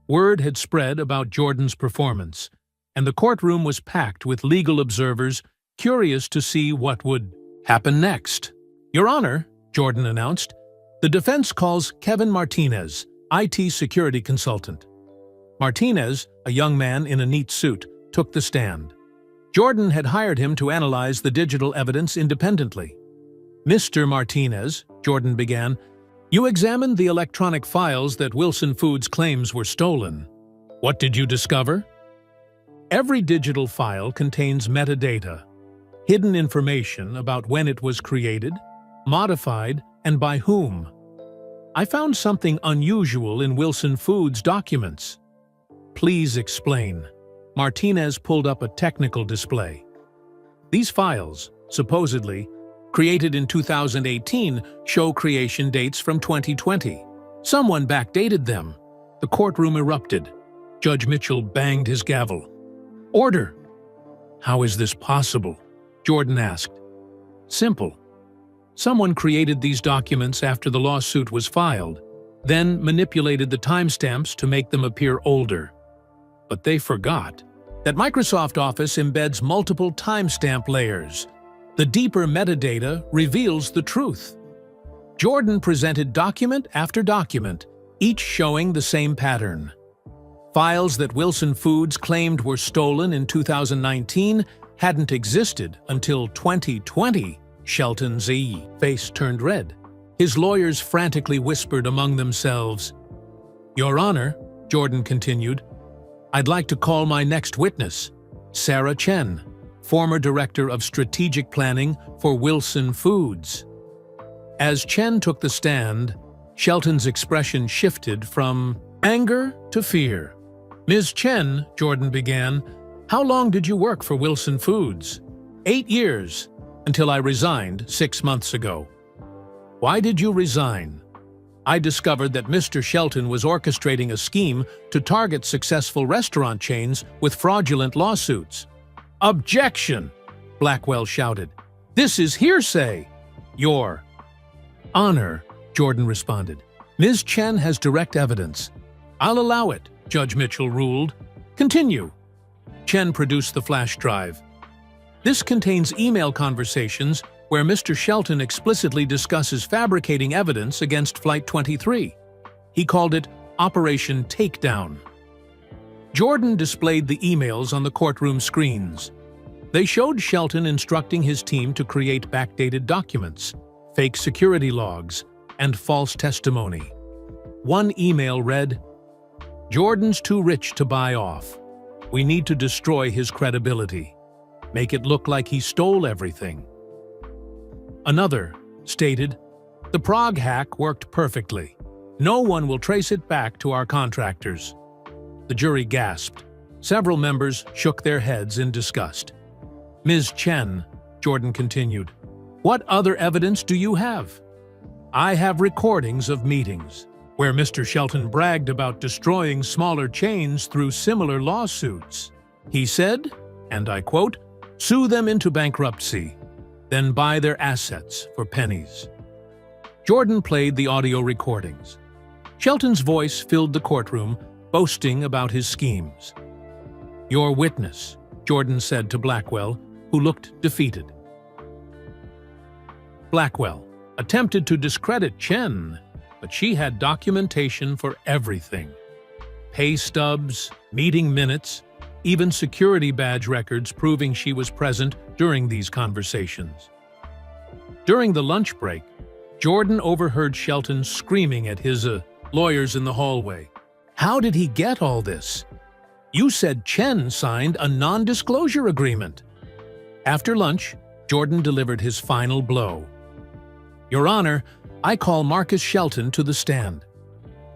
Word had spread about Jordan's performance, and the courtroom was packed with legal observers curious to see what would happen next. "Your Honor," Jordan announced, "the defense calls Kevin Martinez, IT security consultant." Martinez, a young man in a neat suit, took the stand. Jordan had hired him to analyze the digital evidence independently. "Mr. Martinez," Jordan began, "you examined the electronic files that Wilson Foods claims were stolen. What did you discover?" Every digital file contains metadata, hidden information about when it was created, modified, and by whom. I found something unusual in Wilson Foods' documents. Please explain. Martinez pulled up a technical display. These files, supposedly created in 2018, show creation dates from 2020. Someone backdated them. The courtroom erupted. Judge Mitchell banged his gavel. Order! How is this possible? Jordan asked. Simple. Someone created these documents after the lawsuit was filed, then manipulated the timestamps to make them appear older. But they forgot that Microsoft Office embeds multiple timestamp layers. The deeper metadata reveals the truth. Jordan presented document after document, each showing the same pattern. Files that Wilson Foods claimed were stolen in 2019 hadn't existed until 2020. Shelton's face turned red. His lawyers frantically whispered among themselves. Your Honor, Jordan continued, I'd like to call my next witness, Sarah Chen, former Director of Strategic Planning for Wilson Foods. As Chen took the stand, Shelton's expression shifted from anger to fear. Ms. Chen, Jordan began, how long did you work for Wilson Foods? 8 years, until I resigned 6 months ago. Why did you resign? I discovered that Mr. Shelton was orchestrating a scheme to target successful restaurant chains with fraudulent lawsuits. Objection! Blackwell shouted. This is hearsay! Your Honor, Jordan responded. Ms. Chen has direct evidence. I'll allow it, Judge Mitchell ruled. Continue. Chen produced the flash drive. This contains email conversations where Mr. Shelton explicitly discusses fabricating evidence against Flight 23. He called it Operation Takedown. Jordan displayed the emails on the courtroom screens. They showed Shelton instructing his team to create backdated documents, fake security logs, and false testimony. One email read, Jordan's too rich to buy off. We need to destroy his credibility. Make it look like he stole everything. Another stated, the Prague hack worked perfectly. No one will trace it back to our contractors. The jury gasped. Several members shook their heads in disgust. Ms. Chen, Jordan continued, what other evidence do you have? I have recordings of meetings where Mr. Shelton bragged about destroying smaller chains through similar lawsuits. He said, and I quote, sue them into bankruptcy, then buy their assets for pennies. Jordan played the audio recordings. Shelton's voice filled the courtroom, boasting about his schemes. Your witness, Jordan said to Blackwell, who looked defeated. Blackwell attempted to discredit Chen, but she had documentation for everything. Pay stubs, meeting minutes, even security badge records proving she was present during these conversations. During the lunch break, Jordan overheard Shelton screaming at his lawyers in the hallway. How did he get all this? You said Chen signed a non-disclosure agreement. After lunch, Jordan delivered his final blow. Your Honor, I call Marcus Shelton to the stand.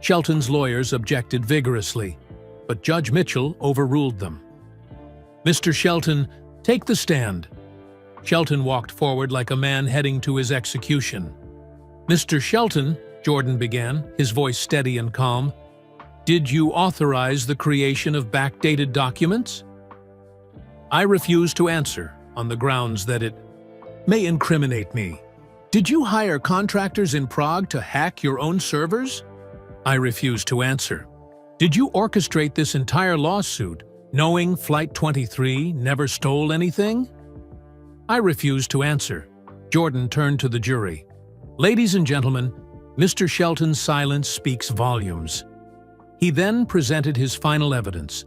Shelton's lawyers objected vigorously, but Judge Mitchell overruled them. Mr. Shelton, take the stand. Shelton walked forward like a man heading to his execution. Mr. Shelton, Jordan began, his voice steady and calm, did you authorize the creation of backdated documents? I refuse to answer on the grounds that it may incriminate me. Did you hire contractors in Prague to hack your own servers? I refuse to answer. Did you orchestrate this entire lawsuit knowing Flight 23 never stole anything? I refuse to answer. Jordan turned to the jury. Ladies and gentlemen, Mr. Shelton's silence speaks volumes. He then presented his final evidence,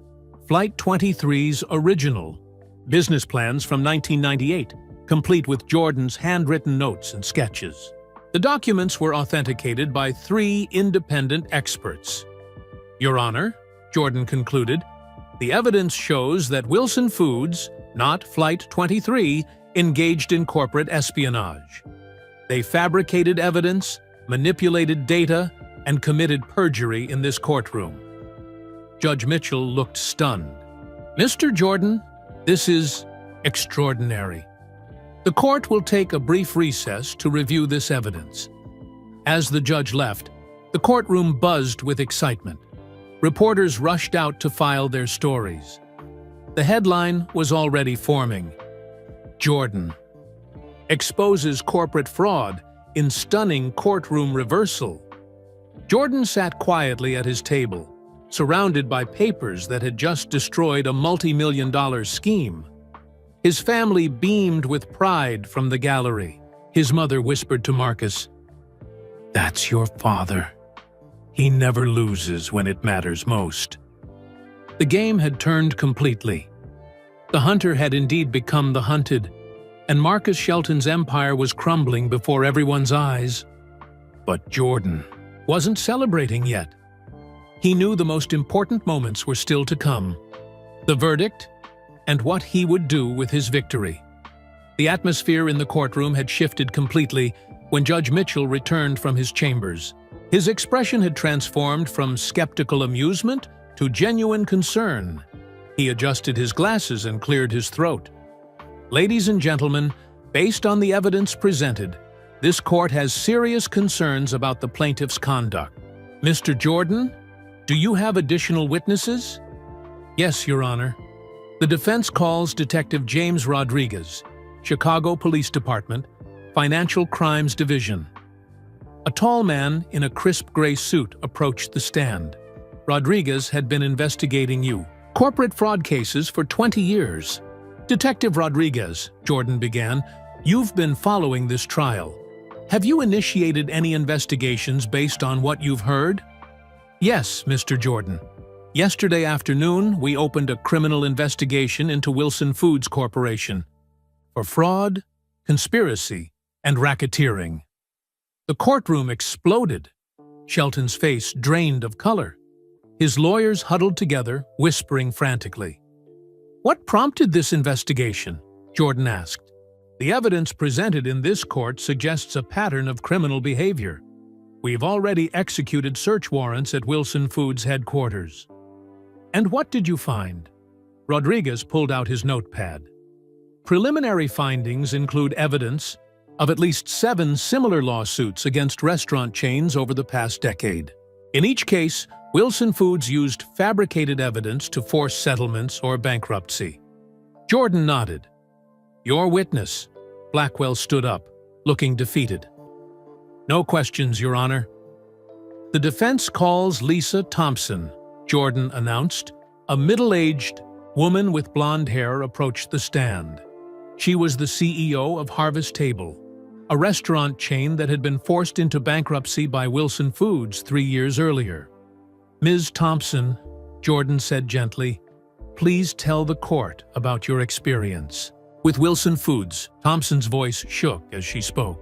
Flight 23's original business plans from 1998, complete with Jordan's handwritten notes and sketches. The documents were authenticated by 3 independent experts. Your Honor, Jordan concluded, the evidence shows that Wilson Foods, not Flight 23, engaged in corporate espionage. They fabricated evidence, manipulated data, and committed perjury in this courtroom. Judge Mitchell looked stunned. Mr. Jordan, this is extraordinary. The court will take a brief recess to review this evidence. As the judge left, the courtroom buzzed with excitement. Reporters rushed out to file their stories. The headline was already forming. Jordan exposes corporate fraud in stunning courtroom reversal. Jordan sat quietly at his table, surrounded by papers that had just destroyed a multi-million-dollar scheme. His family beamed with pride from the gallery. His mother whispered to Marcus, "That's your father. He never loses when it matters most." The game had turned completely. The hunter had indeed become the hunted, and Marcus Shelton's empire was crumbling before everyone's eyes. But Jordan wasn't celebrating yet. He knew the most important moments were still to come. The verdict, and what he would do with his victory. The atmosphere in the courtroom had shifted completely when Judge Mitchell returned from his chambers. His expression had transformed from skeptical amusement to genuine concern. He adjusted his glasses and cleared his throat. "Ladies and gentlemen, based on the evidence presented, this court has serious concerns about the plaintiff's conduct. Mr. Jordan, do you have additional witnesses?" "Yes, Your Honor." The defense calls Detective James Rodriguez, Chicago Police Department, Financial Crimes Division. A tall man in a crisp gray suit approached the stand. "Rodriguez had been investigating you. Corporate fraud cases for 20 years. Detective Rodriguez," Jordan began, "you've been following this trial. Have you initiated any investigations based on what you've heard?" "Yes, Mr. Jordan. Yesterday afternoon, we opened a criminal investigation into Wilson Foods Corporation for fraud, conspiracy, and racketeering." The courtroom exploded. Shelton's face drained of color. His lawyers huddled together, whispering frantically. "What prompted this investigation?" Jordan asked. "The evidence presented in this court suggests a pattern of criminal behavior. We've already executed search warrants at Wilson Foods headquarters." "And what did you find?" Rodriguez pulled out his notepad. "Preliminary findings include evidence of at least 7 similar lawsuits against restaurant chains over the past decade. In each case, Wilson Foods used fabricated evidence to force settlements or bankruptcy." Jordan nodded. "Your witness." Blackwell stood up, looking defeated. "No questions, Your Honor." "The defense calls Lisa Thompson," Jordan announced. A middle-aged woman with blonde hair approached the stand. She was the CEO of Harvest Table, a restaurant chain that had been forced into bankruptcy by Wilson Foods 3 years earlier. "Ms. Thompson," Jordan said gently, "please tell the court about your experience with Wilson Foods." Thompson's voice shook as she spoke.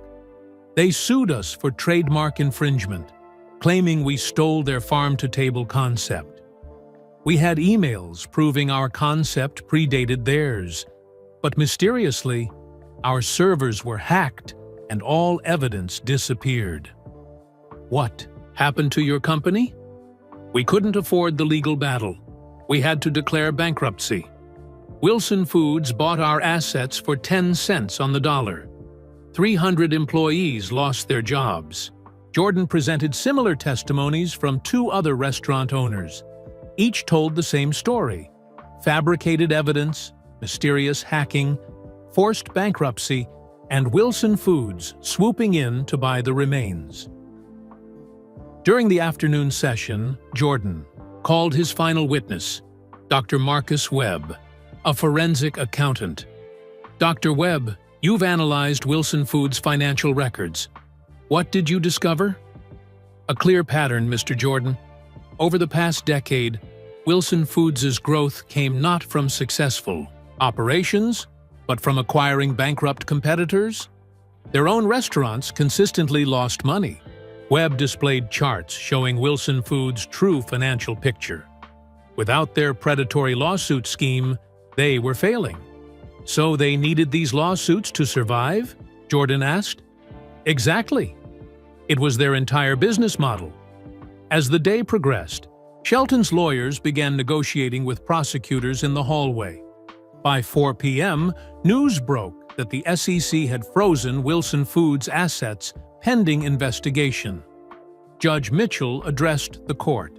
"They sued us for trademark infringement, claiming we stole their farm-to-table concept. We had emails proving our concept predated theirs, but mysteriously, our servers were hacked and all evidence disappeared." "What happened to your company?" "We couldn't afford the legal battle. We had to declare bankruptcy. Wilson Foods bought our assets for 10 cents on the dollar. 300 employees lost their jobs." Jordan presented similar testimonies from 2 other restaurant owners. Each told the same story: fabricated evidence, mysterious hacking, forced bankruptcy, and Wilson Foods swooping in to buy the remains. During the afternoon session, Jordan called his final witness, Dr. Marcus Webb, a forensic accountant. "Dr. Webb, you've analyzed Wilson Foods' financial records. What did you discover?" "A clear pattern, Mr. Jordan. Over the past decade, Wilson Foods' growth came not from successful operations, but from acquiring bankrupt competitors. Their own restaurants consistently lost money." Webb displayed charts showing Wilson Foods' true financial picture. Without their predatory lawsuit scheme, they were failing. "So they needed these lawsuits to survive?" Jordan asked. "Exactly. It was their entire business model. As the day progressed, Shelton's lawyers began negotiating with prosecutors in the hallway. By 4 p.m., news broke that the SEC had frozen Wilson Foods' assets pending investigation. Judge Mitchell addressed the court.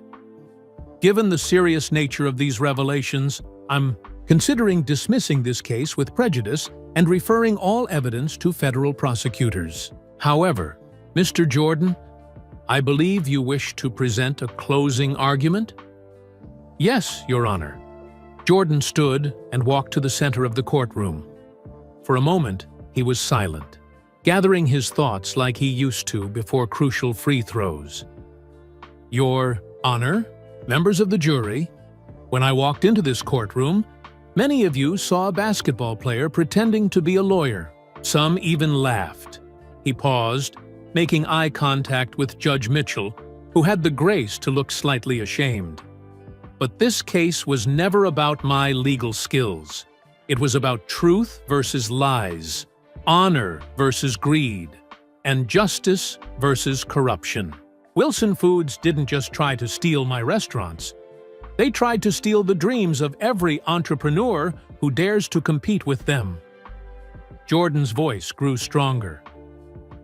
Given the serious nature of these revelations, I'm considering dismissing this case with prejudice and referring all evidence to federal prosecutors. However, Mr. Jordan, I believe you wish to present a closing argument? Yes, Your Honor. Jordan stood and walked to the center of the courtroom. For a moment, he was silent, gathering his thoughts like he used to before crucial free throws. Your Honor, members of the jury, when I walked into this courtroom, many of you saw a basketball player pretending to be a lawyer. Some even laughed. He paused, making eye contact with Judge Mitchell, who had the grace to look slightly ashamed. But this case was never about my legal skills. It was about truth versus lies, honor versus greed, and justice versus corruption. Wilson Foods didn't just try to steal my restaurants. They tried to steal the dreams of every entrepreneur who dares to compete with them. Jordan's voice grew stronger.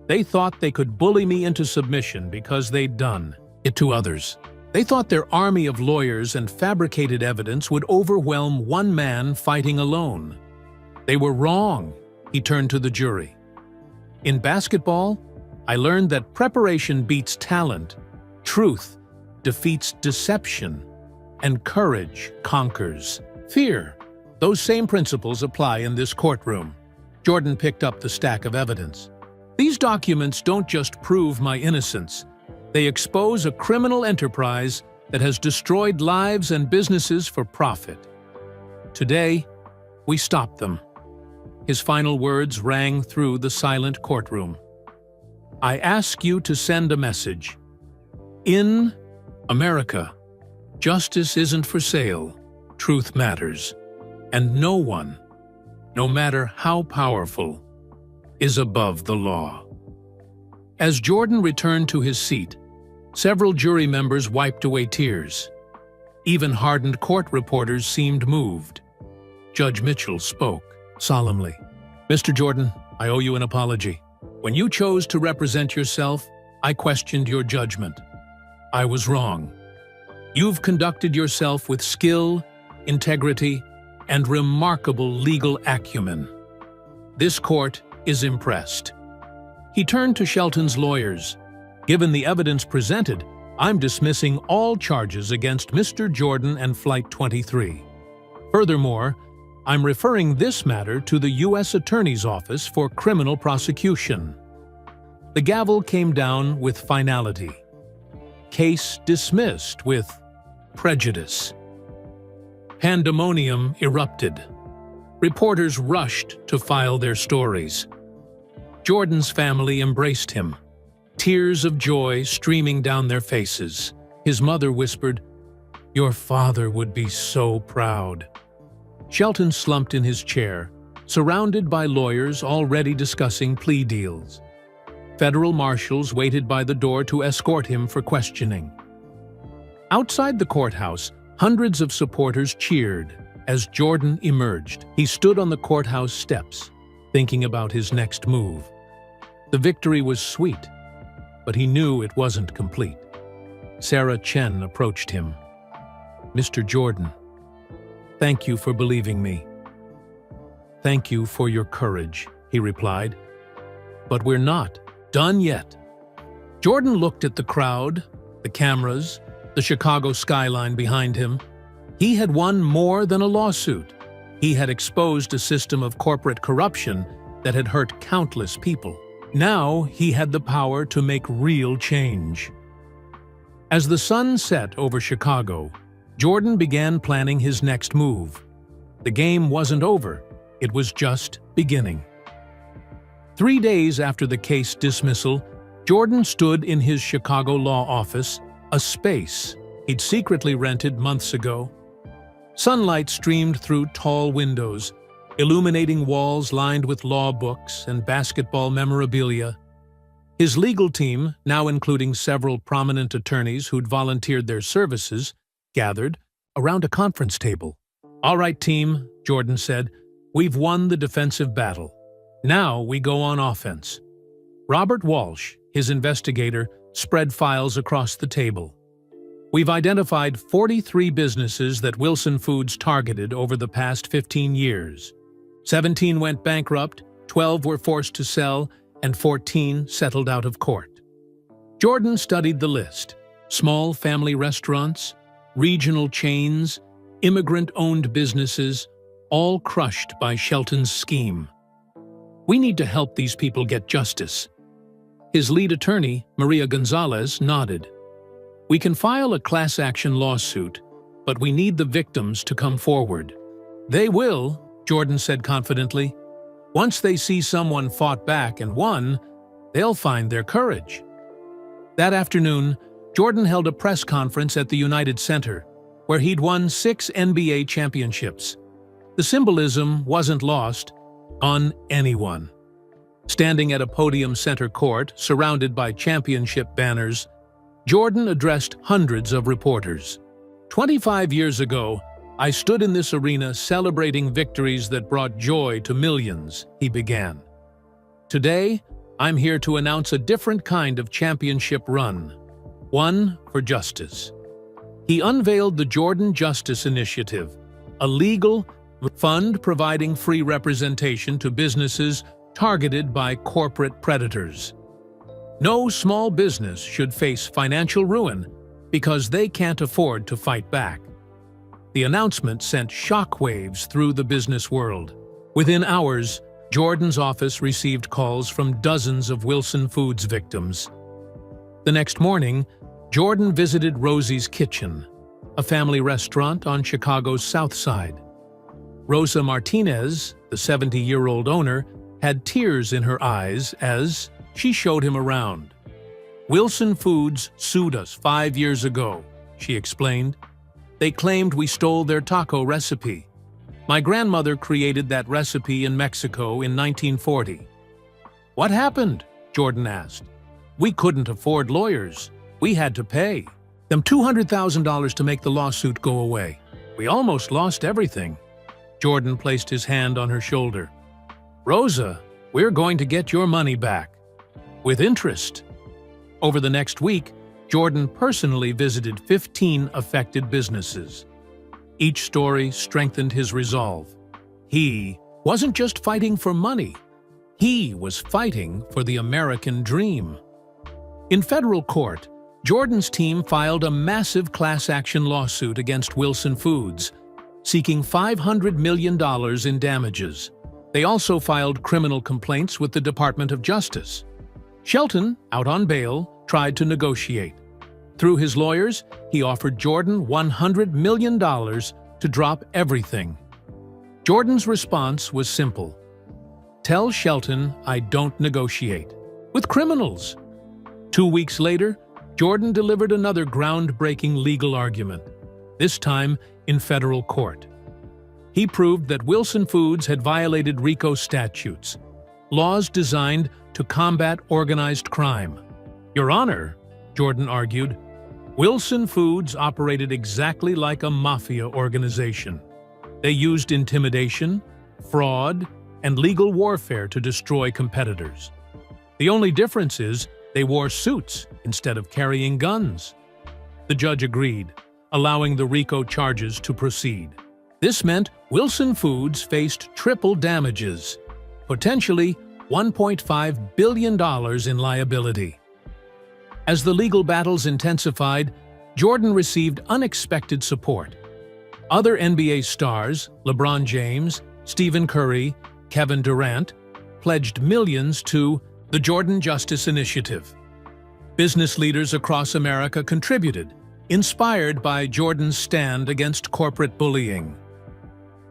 They thought they could bully me into submission because they'd done it to others. They thought their army of lawyers and fabricated evidence would overwhelm one man fighting alone. They were wrong, he turned to the jury. In basketball, I learned that preparation beats talent, truth defeats deception, and courage conquers fear. Those same principles apply in this courtroom. Jordan picked up the stack of evidence. These documents don't just prove my innocence. They expose a criminal enterprise that has destroyed lives and businesses for profit. Today, we stop them. His final words rang through the silent courtroom. I ask you to send a message. In America, justice isn't for sale, truth matters, and no one, no matter how powerful, is above the law. As Jordan returned to his seat, several jury members wiped away tears. Even hardened court reporters seemed moved. Judge Mitchell spoke solemnly. Mr. Jordan, I owe you an apology. When you chose to represent yourself, I questioned your judgment. I was wrong. You've conducted yourself with skill, integrity, and remarkable legal acumen. This court is impressed. He turned to Shelton's lawyers. Given the evidence presented, I'm dismissing all charges against Mr. Jordan and Flight 23. Furthermore, I'm referring this matter to the U.S. Attorney's Office for criminal prosecution. The gavel came down with finality. Case dismissed with prejudice. Pandemonium erupted. Reporters rushed to file their stories. Jordan's family embraced him, tears of joy streaming down their faces. His mother whispered, "Your father would be so proud." Shelton slumped in his chair, surrounded by lawyers already discussing plea deals. Federal marshals waited by the door to escort him for questioning. Outside the courthouse, hundreds of supporters cheered as Jordan emerged. He stood on the courthouse steps, thinking about his next move. The victory was sweet, but he knew it wasn't complete. Sarah Chen approached him. "Mr. Jordan, thank you for believing me." "Thank you for your courage," he replied. "But we're not done yet." Jordan looked at the crowd, the cameras, the Chicago skyline behind him. He had won more than a lawsuit. He had exposed a system of corporate corruption that had hurt countless people. Now he had the power to make real change. As the sun set over Chicago, Jordan began planning his next move. The game wasn't over, it was just beginning. 3 days after the case dismissal, Jordan stood in his Chicago law office, a space he'd secretly rented months ago. Sunlight streamed through tall windows, illuminating walls lined with law books and basketball memorabilia. His legal team, now including several prominent attorneys who'd volunteered their services, gathered around a conference table. "All right, team," Jordan said, "we've won the defensive battle. Now we go on offense." Robert Walsh, his investigator, spread files across the table. "We've identified 43 businesses that Wilson Foods targeted over the past 15 years. 17 went bankrupt, 12 were forced to sell, and 14 settled out of court." Jordan studied the list: small family restaurants, regional chains, immigrant-owned businesses, all crushed by Shelton's scheme. "We need to help these people get justice." His lead attorney, Maria Gonzalez, nodded. "We can file a class action lawsuit, but we need the victims to come forward." "They will," Jordan said confidently. "Once they see someone fought back and won, they'll find their courage." That afternoon, Jordan held a press conference at the United Center, where he'd won 6 NBA championships. The symbolism wasn't lost on anyone. Standing at a podium center court, surrounded by championship banners, Jordan addressed hundreds of reporters. "25 years ago, I stood in this arena celebrating victories that brought joy to millions," he began. "Today, I'm here to announce a different kind of championship run, one for justice." He unveiled the Jordan Justice Initiative, a legal fund providing free representation to businesses targeted by corporate predators. No small business should face financial ruin because they can't afford to fight back. The announcement sent shockwaves through the business world. Within hours, Jordan's office received calls from dozens of Wilson Foods victims. The next morning, Jordan visited Rosie's Kitchen, a family restaurant on Chicago's South Side. Rosa Martinez, the 70-year-old owner, had tears in her eyes as she showed him around. "Wilson Foods sued us 5 years ago," she explained. "They claimed we stole their taco recipe. My grandmother created that recipe in Mexico in 1940. "What happened?" Jordan asked. "We couldn't afford lawyers. We had to pay them $200,000 to make the lawsuit go away. We almost lost everything." Jordan placed his hand on her shoulder. "Rosa, we're going to get your money back. With interest." Over the next week, Jordan personally visited 15 affected businesses. Each story strengthened his resolve. He wasn't just fighting for money. He was fighting for the American dream. In federal court, Jordan's team filed a massive class action lawsuit against Wilson Foods, seeking $500 million in damages. They also filed criminal complaints with the Department of Justice. Shelton, out on bail, tried to negotiate. Through his lawyers, he offered Jordan $100 million to drop everything. Jordan's response was simple: "Tell Shelton I don't negotiate with criminals." 2 weeks later, Jordan delivered another groundbreaking legal argument, this time in federal court. He proved that Wilson Foods had violated RICO statutes, laws designed to combat organized crime. "Your Honor," Jordan argued, "Wilson Foods operated exactly like a mafia organization. They used intimidation, fraud, and legal warfare to destroy competitors. The only difference is they wore suits instead of carrying guns." The judge agreed, allowing the RICO charges to proceed. This meant Wilson Foods faced triple damages, potentially $1.5 billion in liability. As the legal battles intensified, Jordan received unexpected support. Other NBA stars, LeBron James, Stephen Curry, Kevin Durant, pledged millions to the Jordan Justice Initiative. Business leaders across America contributed, inspired by Jordan's stand against corporate bullying.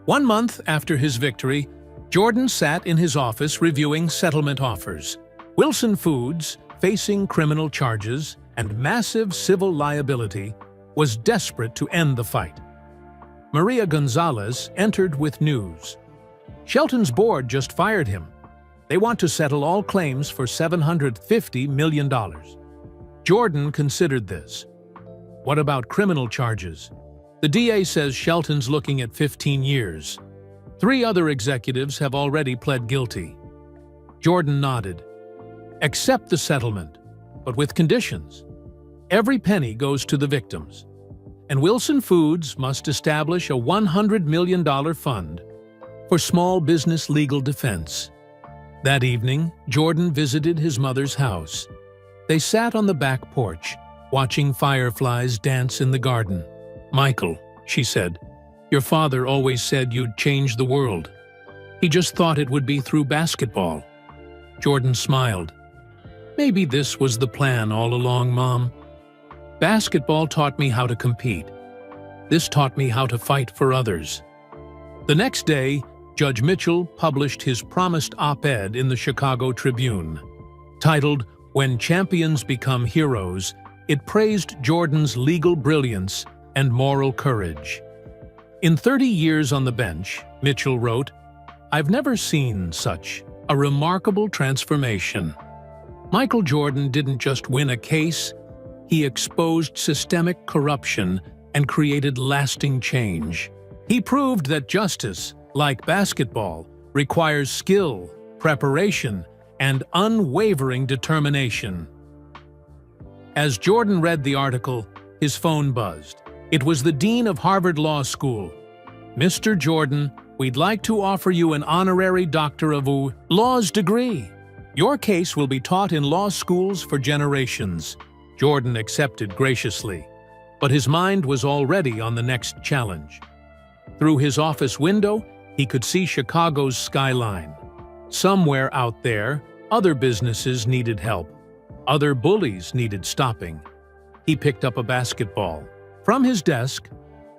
1 month after his victory, Jordan sat in his office reviewing settlement offers. Wilson Foods, facing criminal charges and massive civil liability, was desperate to end the fight. Maria Gonzalez entered with news. Shelton's board just fired him. They want to settle all claims for $750 million. Jordan considered this. What about criminal charges? The DA says Shelton's looking at 15 years. 3 other executives have already pled guilty. Jordan nodded. Accept the settlement, but with conditions. Every penny goes to the victims. And Wilson Foods must establish a $100 million fund for small business legal defense. That evening, Jordan visited his mother's house. They sat on the back porch, watching fireflies dance in the garden. "Michael," she said, "your father always said you'd change the world. He just thought it would be through basketball." Jordan smiled. "Maybe this was the plan all along, Mom. Basketball taught me how to compete. This taught me how to fight for others." The next day, Judge Mitchell published his promised op-ed in the Chicago Tribune. Titled, "When Champions Become Heroes," it praised Jordan's legal brilliance and moral courage. In 30 years on the bench, Mitchell wrote, "I've never seen such a remarkable transformation." Michael Jordan didn't just win a case, he exposed systemic corruption and created lasting change. He proved that justice, like basketball, requires skill, preparation, and unwavering determination. As Jordan read the article, his phone buzzed. It was the dean of Harvard Law School. "Mr. Jordan, we'd like to offer you an honorary Doctor of Laws degree. Your case will be taught in law schools for generations." Jordan accepted graciously, but his mind was already on the next challenge. Through his office window, he could see Chicago's skyline. Somewhere out there, other businesses needed help. Other bullies needed stopping. He picked up a basketball. From his desk,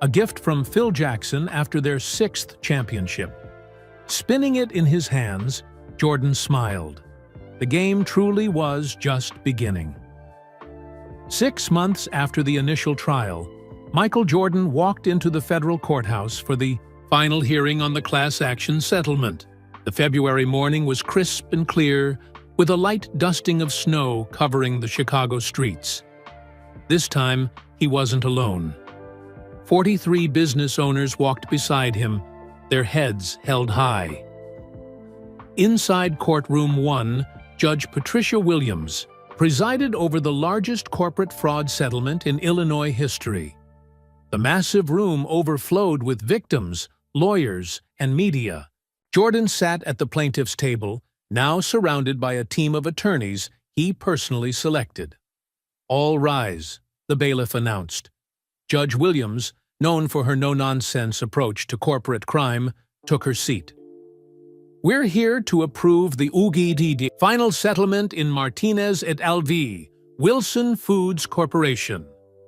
a gift from Phil Jackson after their 6th championship. Spinning it in his hands, Jordan smiled. The game truly was just beginning. 6 months after the initial trial, Michael Jordan walked into the federal courthouse for the final hearing on the class action settlement. The February morning was crisp and clear, with a light dusting of snow covering the Chicago streets. This time, he wasn't alone. 43 business owners walked beside him, their heads held high. Inside courtroom 1, Judge Patricia Williams presided over the largest corporate fraud settlement in Illinois history. The massive room overflowed with victims, lawyers, and media. Jordan sat at the plaintiff's table, now surrounded by a team of attorneys he personally selected. "All rise," the bailiff announced. Judge Williams, known for her no-nonsense approach to corporate crime, took her seat. "We're here to approve the UGDD final settlement in Martinez et al. v. Wilson Foods Corporation.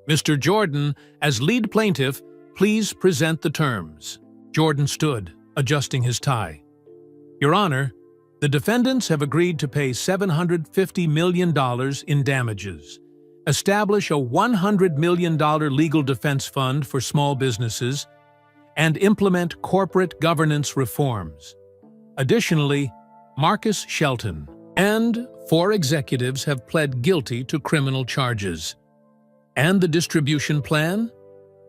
Mr. Jordan, as lead plaintiff, please present the terms." Jordan stood, adjusting his tie. "Your Honor, the defendants have agreed to pay $750 million in damages, establish a $100 million legal defense fund for small businesses, and implement corporate governance reforms. Additionally, Marcus Shelton and 4 executives have pled guilty to criminal charges. And the distribution plan?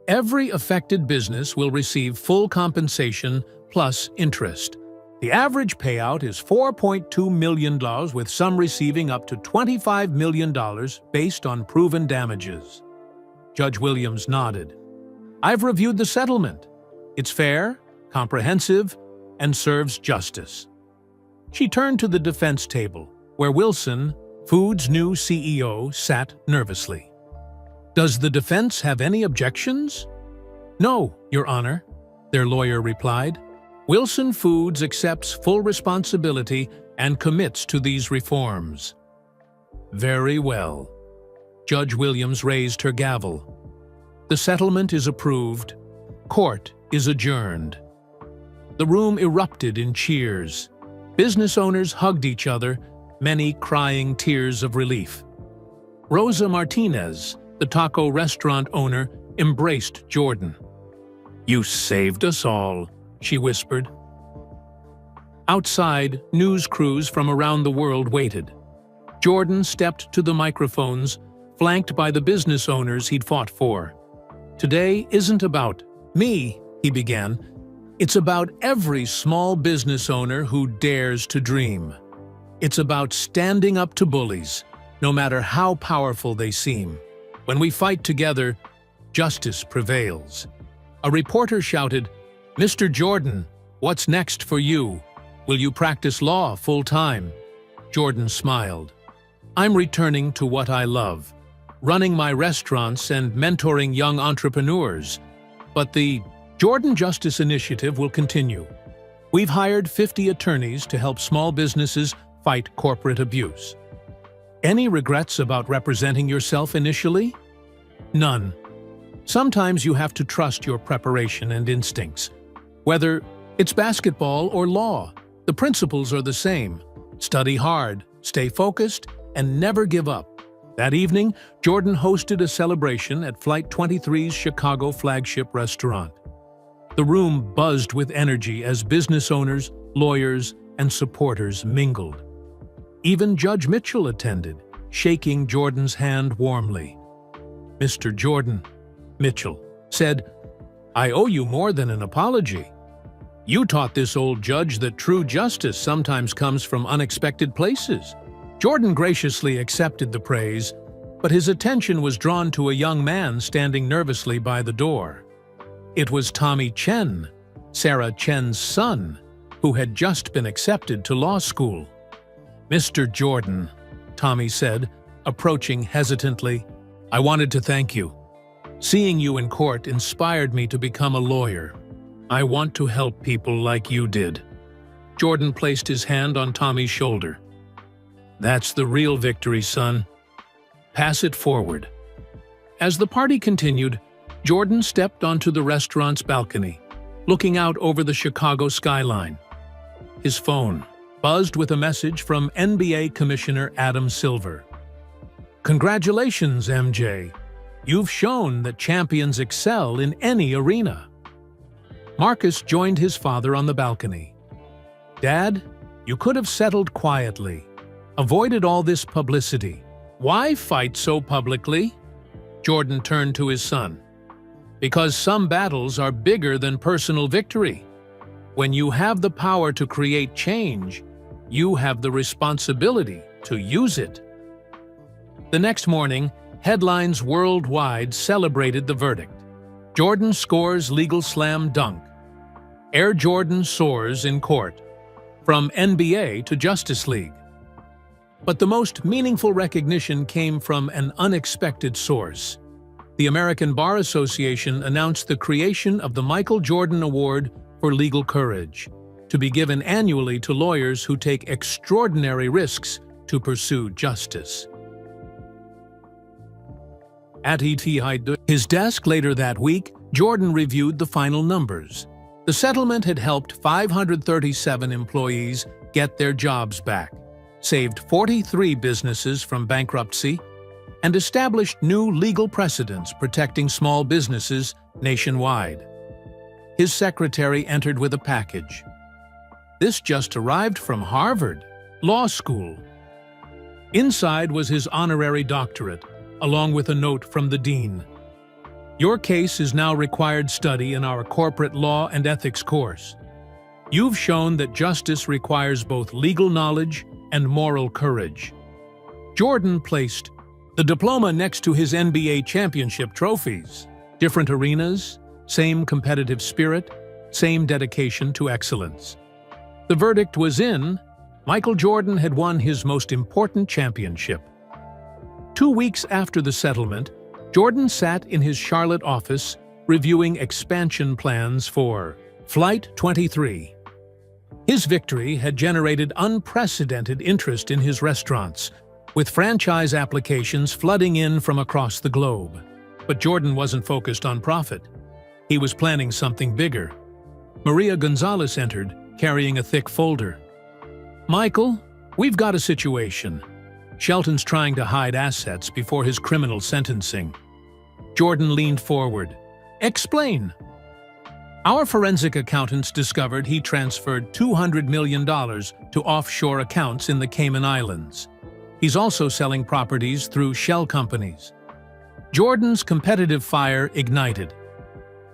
Every affected business will receive full compensation plus interest. The average payout is $4.2 million, with some receiving up to $25 million based on proven damages." Judge Williams nodded. "I've reviewed the settlement. It's fair, comprehensive, and serves justice." She turned to the defense table, where Wilson, Foods' new CEO, sat nervously. "Does the defense have any objections?" "No, Your Honor," their lawyer replied. "Wilson Foods accepts full responsibility and commits to these reforms." "Very well." Judge Williams raised her gavel. "The settlement is approved. Court is adjourned." The room erupted in cheers. Business owners hugged each other, many crying tears of relief. Rosa Martinez, the taco restaurant owner, embraced Jordan. "You saved us all," she whispered. Outside, news crews from around the world waited. Jordan stepped to the microphones, flanked by the business owners he'd fought for. "Today isn't about me," he began. "It's about every small business owner who dares to dream. It's about standing up to bullies, no matter how powerful they seem. When we fight together, justice prevails." A reporter shouted, "Mr. Jordan, what's next for you? Will you practice law full-time?" Jordan smiled. "I'm returning to what I love, running my restaurants and mentoring young entrepreneurs. But the Jordan Justice Initiative will continue. We've hired 50 attorneys to help small businesses fight corporate abuse." "Any regrets about representing yourself initially?" "None. Sometimes you have to trust your preparation and instincts. Whether it's basketball or law, the principles are the same. Study hard, stay focused, and never give up." That evening, Jordan hosted a celebration at Flight 23's Chicago flagship restaurant. The room buzzed with energy as business owners, lawyers, and supporters mingled. Even Judge Mitchell attended, shaking Jordan's hand warmly. "Mr. Jordan," Mitchell said, "I owe you more than an apology. You taught this old judge that true justice sometimes comes from unexpected places." Jordan graciously accepted the praise, but his attention was drawn to a young man standing nervously by the door. It was Tommy Chen, Sarah Chen's son, who had just been accepted to law school. "Mr. Jordan," Tommy said, approaching hesitantly, "I wanted to thank you. Seeing you in court inspired me to become a lawyer. I want to help people like you did." Jordan placed his hand on Tommy's shoulder. "That's the real victory, son. Pass it forward." As the party continued, Jordan stepped onto the restaurant's balcony, looking out over the Chicago skyline. His phone buzzed with a message from NBA Commissioner Adam Silver. "Congratulations, MJ. You've shown that champions excel in any arena." Marcus joined his father on the balcony. "Dad, you could have settled quietly, avoided all this publicity. Why fight so publicly?" Jordan turned to his son. "Because some battles are bigger than personal victory. When you have the power to create change, you have the responsibility to use it." The next morning, headlines worldwide celebrated the verdict. Jordan scores legal slam dunk. Air Jordan soars in court. From NBA to Justice League. But the most meaningful recognition came from an unexpected source. The American Bar Association announced the creation of the Michael Jordan Award for Legal Courage, to be given annually to lawyers who take extraordinary risks to pursue justice. At his desk later that week, Jordan reviewed the final numbers. The settlement had helped 537 employees get their jobs back, saved 43 businesses from bankruptcy, and established new legal precedents protecting small businesses nationwide. His secretary entered with a package. This just arrived from Harvard Law School. Inside was his honorary doctorate, along with a note from the dean. "Your case is now required study in our corporate law and ethics course. You've shown that justice requires both legal knowledge and moral courage." Jordan placed the diploma next to his NBA championship trophies. Different arenas, same competitive spirit, same dedication to excellence. The verdict was in. Michael Jordan had won his most important championship. 2 weeks after the settlement, Jordan sat in his Charlotte office reviewing expansion plans for Flight 23. His victory had generated unprecedented interest in his restaurants, with franchise applications flooding in from across the globe. But Jordan wasn't focused on profit. He was planning something bigger. Maria Gonzalez entered, carrying a thick folder. "Michael, we've got a situation. Shelton's trying to hide assets before his criminal sentencing." Jordan leaned forward. "Explain." Our forensic accountants discovered he transferred $200 million to offshore accounts in the Cayman Islands. He's also selling properties through shell companies. Jordan's competitive fire ignited.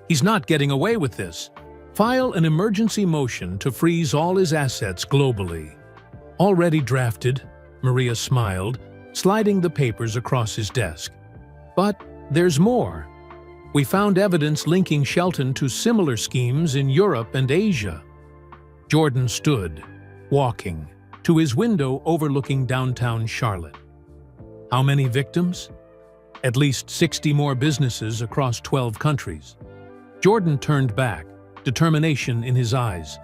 He's not getting away with this. File an emergency motion to freeze all his assets globally. Already drafted, Maria smiled, sliding the papers across his desk. But there's more. We found evidence linking Shelton to similar schemes in Europe and Asia. Jordan stood, walking, to his window overlooking downtown Charlotte. How many victims? At least 60 more businesses across 12 countries. Jordan turned back, determination in his eyes.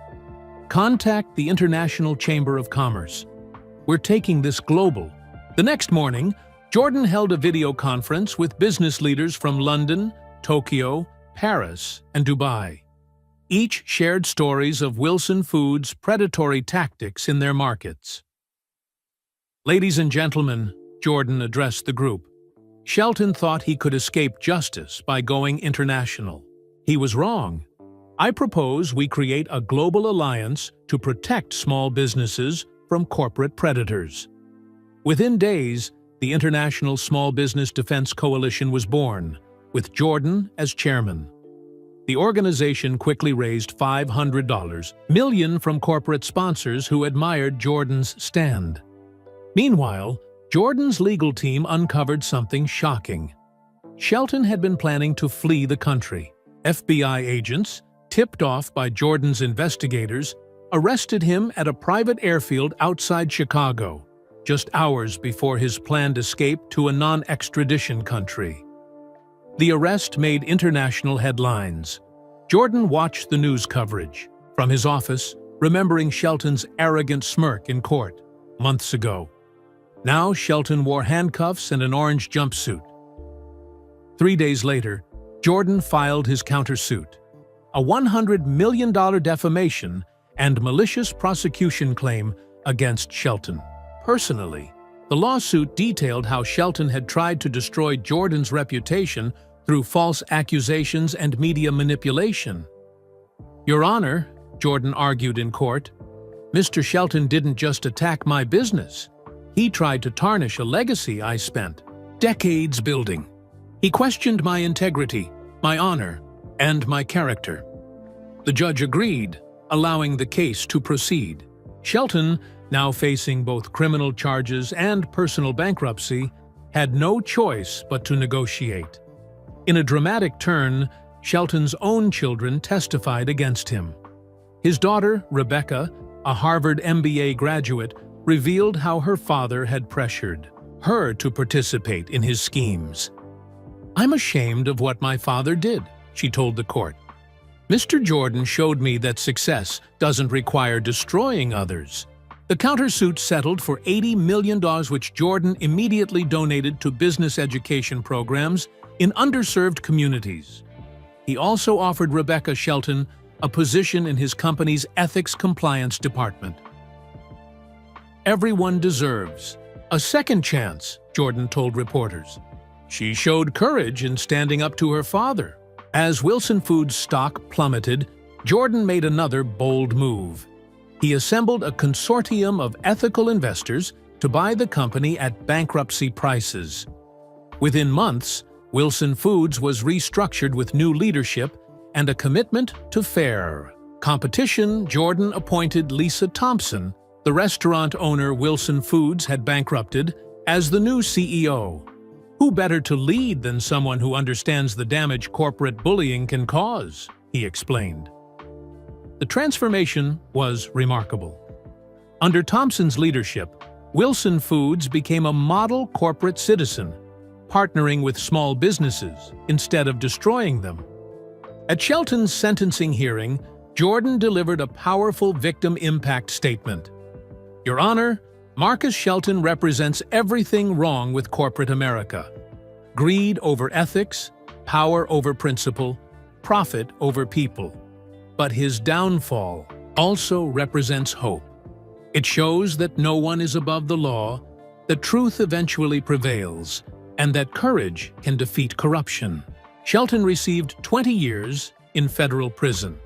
Contact the International Chamber of Commerce. We're taking this global. The next morning, Jordan held a video conference with business leaders from London, Tokyo, Paris, and Dubai. Each shared stories of Wilson Foods' predatory tactics in their markets. Ladies and gentlemen, Jordan addressed the group. Shelton thought he could escape justice by going international. He was wrong. I propose we create a global alliance to protect small businesses from corporate predators. Within days, the International Small Business Defense Coalition was born, with Jordan as chairman. The organization quickly raised $500 million from corporate sponsors who admired Jordan's stand. Meanwhile, Jordan's legal team uncovered something shocking. Shelton had been planning to flee the country. FBI agents, tipped off by Jordan's investigators, arrested him at a private airfield outside Chicago, just hours before his planned escape to a non-extradition country. The arrest made international headlines. Jordan watched the news coverage from his office, remembering Shelton's arrogant smirk in court months ago. Now Shelton wore handcuffs and an orange jumpsuit. 3 days later, Jordan filed his countersuit, a $100 million defamation and malicious prosecution claim against Shelton. Personally, the lawsuit detailed how Shelton had tried to destroy Jordan's reputation through false accusations and media manipulation. Your Honor, Jordan argued in court, Mr. Shelton didn't just attack my business. He tried to tarnish a legacy I spent decades building. He questioned my integrity, my honor, and my character. The judge agreed, allowing the case to proceed. Shelton, now facing both criminal charges and personal bankruptcy, had no choice but to negotiate. In a dramatic turn, Shelton's own children testified against him. His daughter, Rebecca, a Harvard MBA graduate, revealed how her father had pressured her to participate in his schemes. "I'm ashamed of what my father did," she told the court. "Mr. Jordan showed me that success doesn't require destroying others." The countersuit settled for $80 million, which Jordan immediately donated to business education programs in underserved communities. He also offered Rebecca Shelton a position in his company's ethics compliance department. "Everyone deserves a second chance," Jordan told reporters. She showed courage in standing up to her father. As Wilson Foods' stock plummeted, Jordan made another bold move. He assembled a consortium of ethical investors to buy the company at bankruptcy prices. Within months, Wilson Foods was restructured with new leadership and a commitment to fair competition. Jordan appointed Lisa Thompson, the restaurant owner Wilson Foods had bankrupted, as the new CEO. Who better to lead than someone who understands the damage corporate bullying can cause, he explained. The transformation was remarkable. Under Thompson's leadership, Wilson Foods became a model corporate citizen, partnering with small businesses instead of destroying them. At Shelton's sentencing hearing, Jordan delivered a powerful victim impact statement. "Your Honor, Marcus Shelton represents everything wrong with corporate America. Greed over ethics, power over principle, profit over people. But his downfall also represents hope. It shows that no one is above the law, that truth eventually prevails, and that courage can defeat corruption." Shelton received 20 years in federal prison.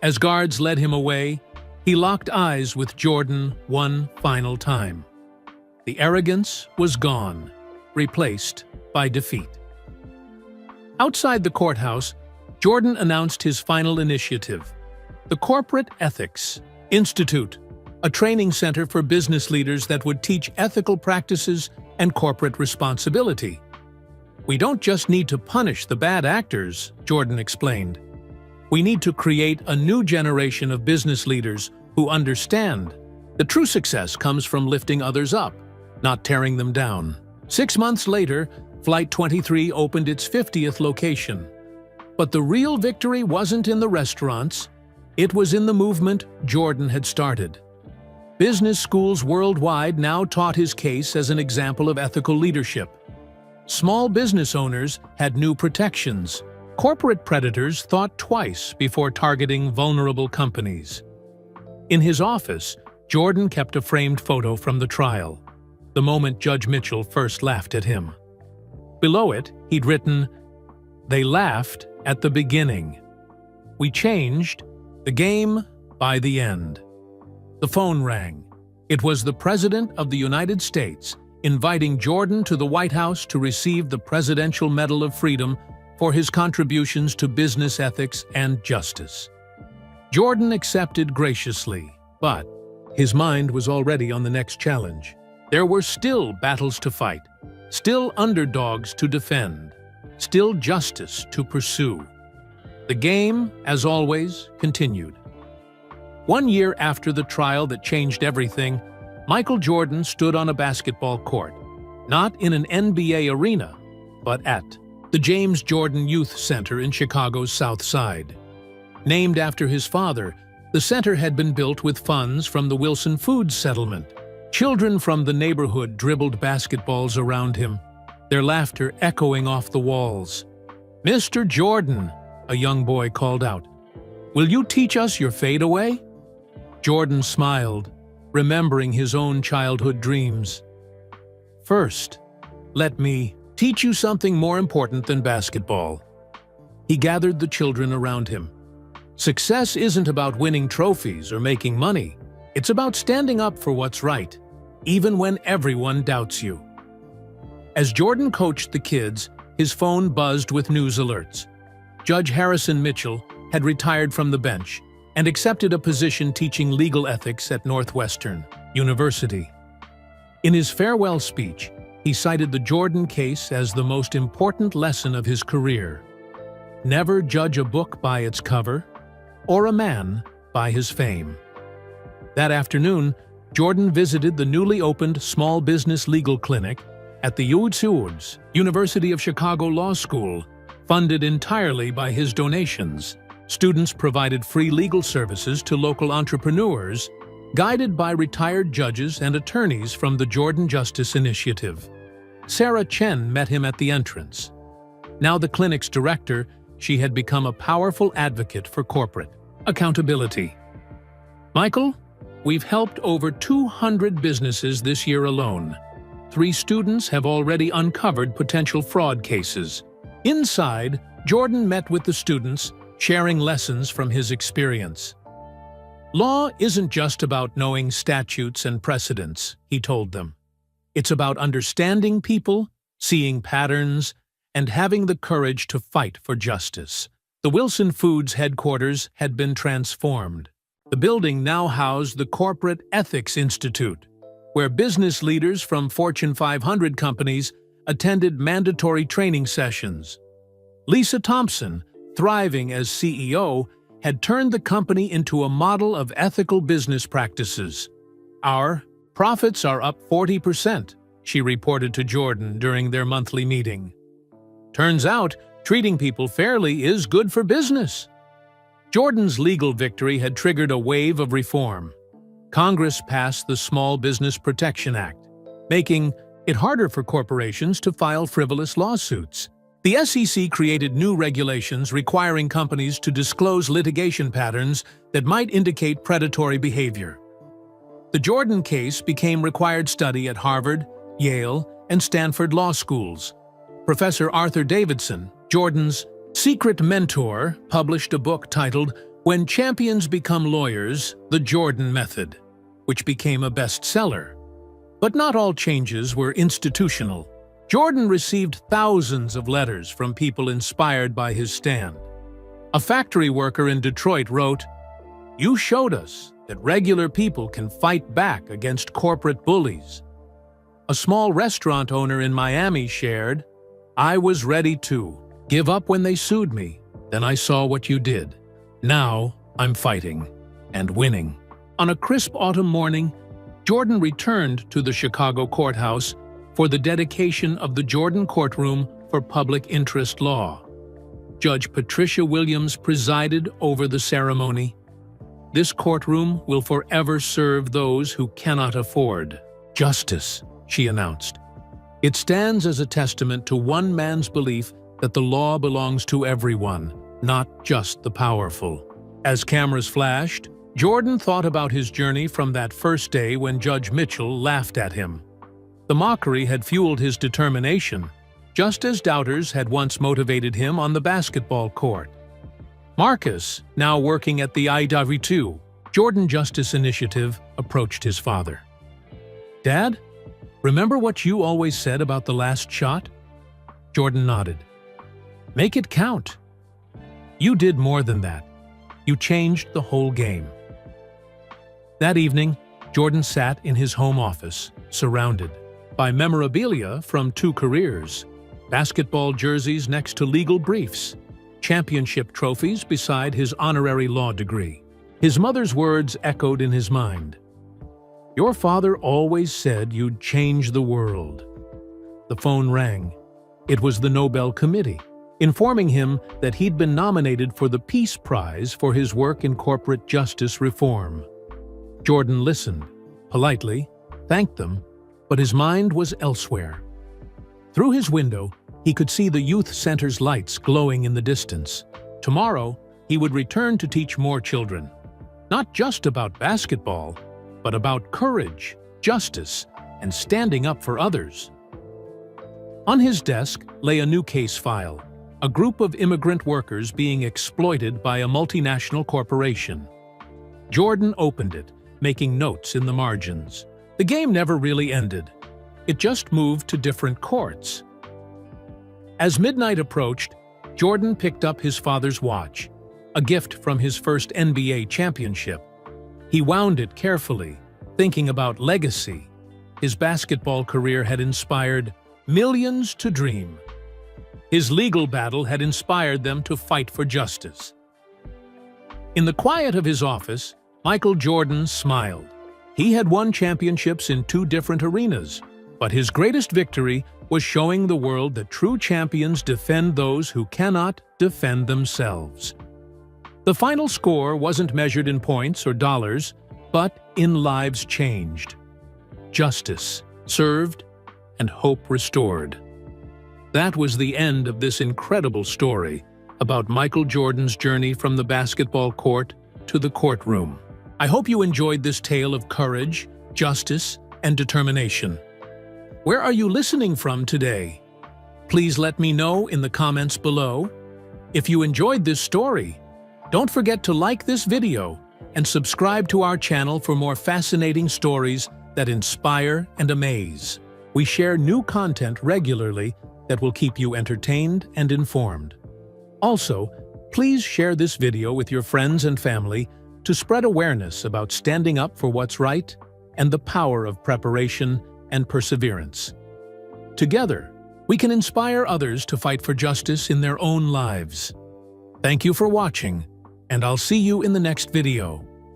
As guards led him away, he locked eyes with Jordan one final time. The arrogance was gone, replaced by defeat. Outside the courthouse, Jordan announced his final initiative, the Corporate Ethics Institute, a training center for business leaders that would teach ethical practices and corporate responsibility. "We don't just need to punish the bad actors," Jordan explained. "We need to create a new generation of business leaders who understand that true success comes from lifting others up, not tearing them down." 6 months later, Flight 23 opened its 50th location. But the real victory wasn't in the restaurants. It was in the movement Jordan had started. Business schools worldwide now taught his case as an example of ethical leadership. Small business owners had new protections. Corporate predators thought twice before targeting vulnerable companies. In his office, Jordan kept a framed photo from the trial, the moment Judge Mitchell first laughed at him. Below it, he'd written, "They laughed at the beginning. We changed the game by the end." The phone rang. It was the President of the United States inviting Jordan to the White House to receive the Presidential Medal of Freedom for his contributions to business ethics and justice. Jordan accepted graciously, but his mind was already on the next challenge. There were still battles to fight, still underdogs to defend, still justice to pursue. The game, as always, continued. 1 year after the trial that changed everything, Michael Jordan stood on a basketball court, not in an NBA arena, but at the James Jordan Youth Center in Chicago's South Side. Named after his father, the center had been built with funds from the Wilson Foods settlement. Children from the neighborhood dribbled basketballs around him, their laughter echoing off the walls. "Mr. Jordan," a young boy called out, "will you teach us your fadeaway?" Jordan smiled, remembering his own childhood dreams. "First, let me teach you something more important than basketball." He gathered the children around him. "Success isn't about winning trophies or making money. It's about standing up for what's right, even when everyone doubts you." As Jordan coached the kids, his phone buzzed with news alerts. Judge Harrison Mitchell had retired from the bench and accepted a position teaching legal ethics at Northwestern University. In his farewell speech, he cited the Jordan case as the most important lesson of his career. Never judge a book by its cover, or a man by his fame. That afternoon, Jordan visited the newly opened small business legal clinic at the UCSD, University of Chicago Law School, funded entirely by his donations. Students provided free legal services to local entrepreneurs, guided by retired judges and attorneys from the Jordan Justice Initiative. Sarah Chen met him at the entrance. Now the clinic's director, she had become a powerful advocate for corporate accountability. "Michael, we've helped over 200 businesses this year alone. 3 students have already uncovered potential fraud cases." Inside, Jordan met with the students, sharing lessons from his experience. "Law isn't just about knowing statutes and precedents," he told them. "It's about understanding people, seeing patterns, and having the courage to fight for justice." The Wilson Foods headquarters had been transformed. The building now housed the Corporate Ethics Institute, where business leaders from Fortune 500 companies attended mandatory training sessions. Lisa Thompson, thriving as CEO, had turned the company into a model of ethical business practices. "Our profits are up 40%, she reported to Jordan during their monthly meeting. "Turns out, treating people fairly is good for business." Jordan's legal victory had triggered a wave of reform. Congress passed the Small Business Protection Act, making it harder for corporations to file frivolous lawsuits. The SEC created new regulations requiring companies to disclose litigation patterns that might indicate predatory behavior. The Jordan case became required study at Harvard, Yale, and Stanford law schools. Professor Arthur Davidson, Jordan's Secret Mentor published a book titled When Champions Become Lawyers, The Jordan Method, which became a bestseller. But not all changes were institutional. Jordan received thousands of letters from people inspired by his stand. A factory worker in Detroit wrote, "You showed us that regular people can fight back against corporate bullies." A small restaurant owner in Miami shared, "I was ready to give up when they sued me. Then I saw what you did. Now I'm fighting and winning." On a crisp autumn morning, Jordan returned to the Chicago courthouse for the dedication of the Jordan Courtroom for Public Interest Law. Judge Patricia Williams presided over the ceremony. "This courtroom will forever serve those who cannot afford justice," she announced. "It stands as a testament to one man's belief that the law belongs to everyone, not just the powerful." As cameras flashed, Jordan thought about his journey from that first day when Judge Mitchell laughed at him. The mockery had fueled his determination, just as doubters had once motivated him on the basketball court. Marcus, now working at the IW2 Jordan Justice Initiative, approached his father. "Dad, remember what you always said about the last shot?" Jordan nodded. "Make it count." "You did more than that. You changed the whole game." That evening, Jordan sat in his home office, surrounded by memorabilia from 2 careers, basketball jerseys next to legal briefs, championship trophies beside his honorary law degree. His mother's words echoed in his mind. "Your father always said you'd change the world." The phone rang. It was the Nobel Committee, informing him that he'd been nominated for the Peace Prize for his work in corporate justice reform. Jordan listened, politely, thanked them, but his mind was elsewhere. Through his window, he could see the youth center's lights glowing in the distance. Tomorrow, he would return to teach more children, not just about basketball, but about courage, justice, and standing up for others. On his desk lay a new case file, a group of immigrant workers being exploited by a multinational corporation. Jordan opened it, making notes in the margins. The game never really ended. It just moved to different courts. As midnight approached, Jordan picked up his father's watch, a gift from his first NBA championship. He wound it carefully, thinking about legacy. His basketball career had inspired millions to dream. His legal battle had inspired them to fight for justice. In the quiet of his office, Michael Jordan smiled. He had won championships in 2 different arenas, but his greatest victory was showing the world that true champions defend those who cannot defend themselves. The final score wasn't measured in points or dollars, but in lives changed, justice served, and hope restored. That was the end of this incredible story about Michael Jordan's journey from the basketball court to the courtroom. I hope you enjoyed this tale of courage, justice, and determination. Where are you listening from today? Please let me know in the comments below. If you enjoyed this story, don't forget to like this video and subscribe to our channel for more fascinating stories that inspire and amaze. We share new content regularly that will keep you entertained and informed. Also, please share this video with your friends and family to spread awareness about standing up for what's right and the power of preparation and perseverance. Together, we can inspire others to fight for justice in their own lives. Thank you for watching, and I'll see you in the next video.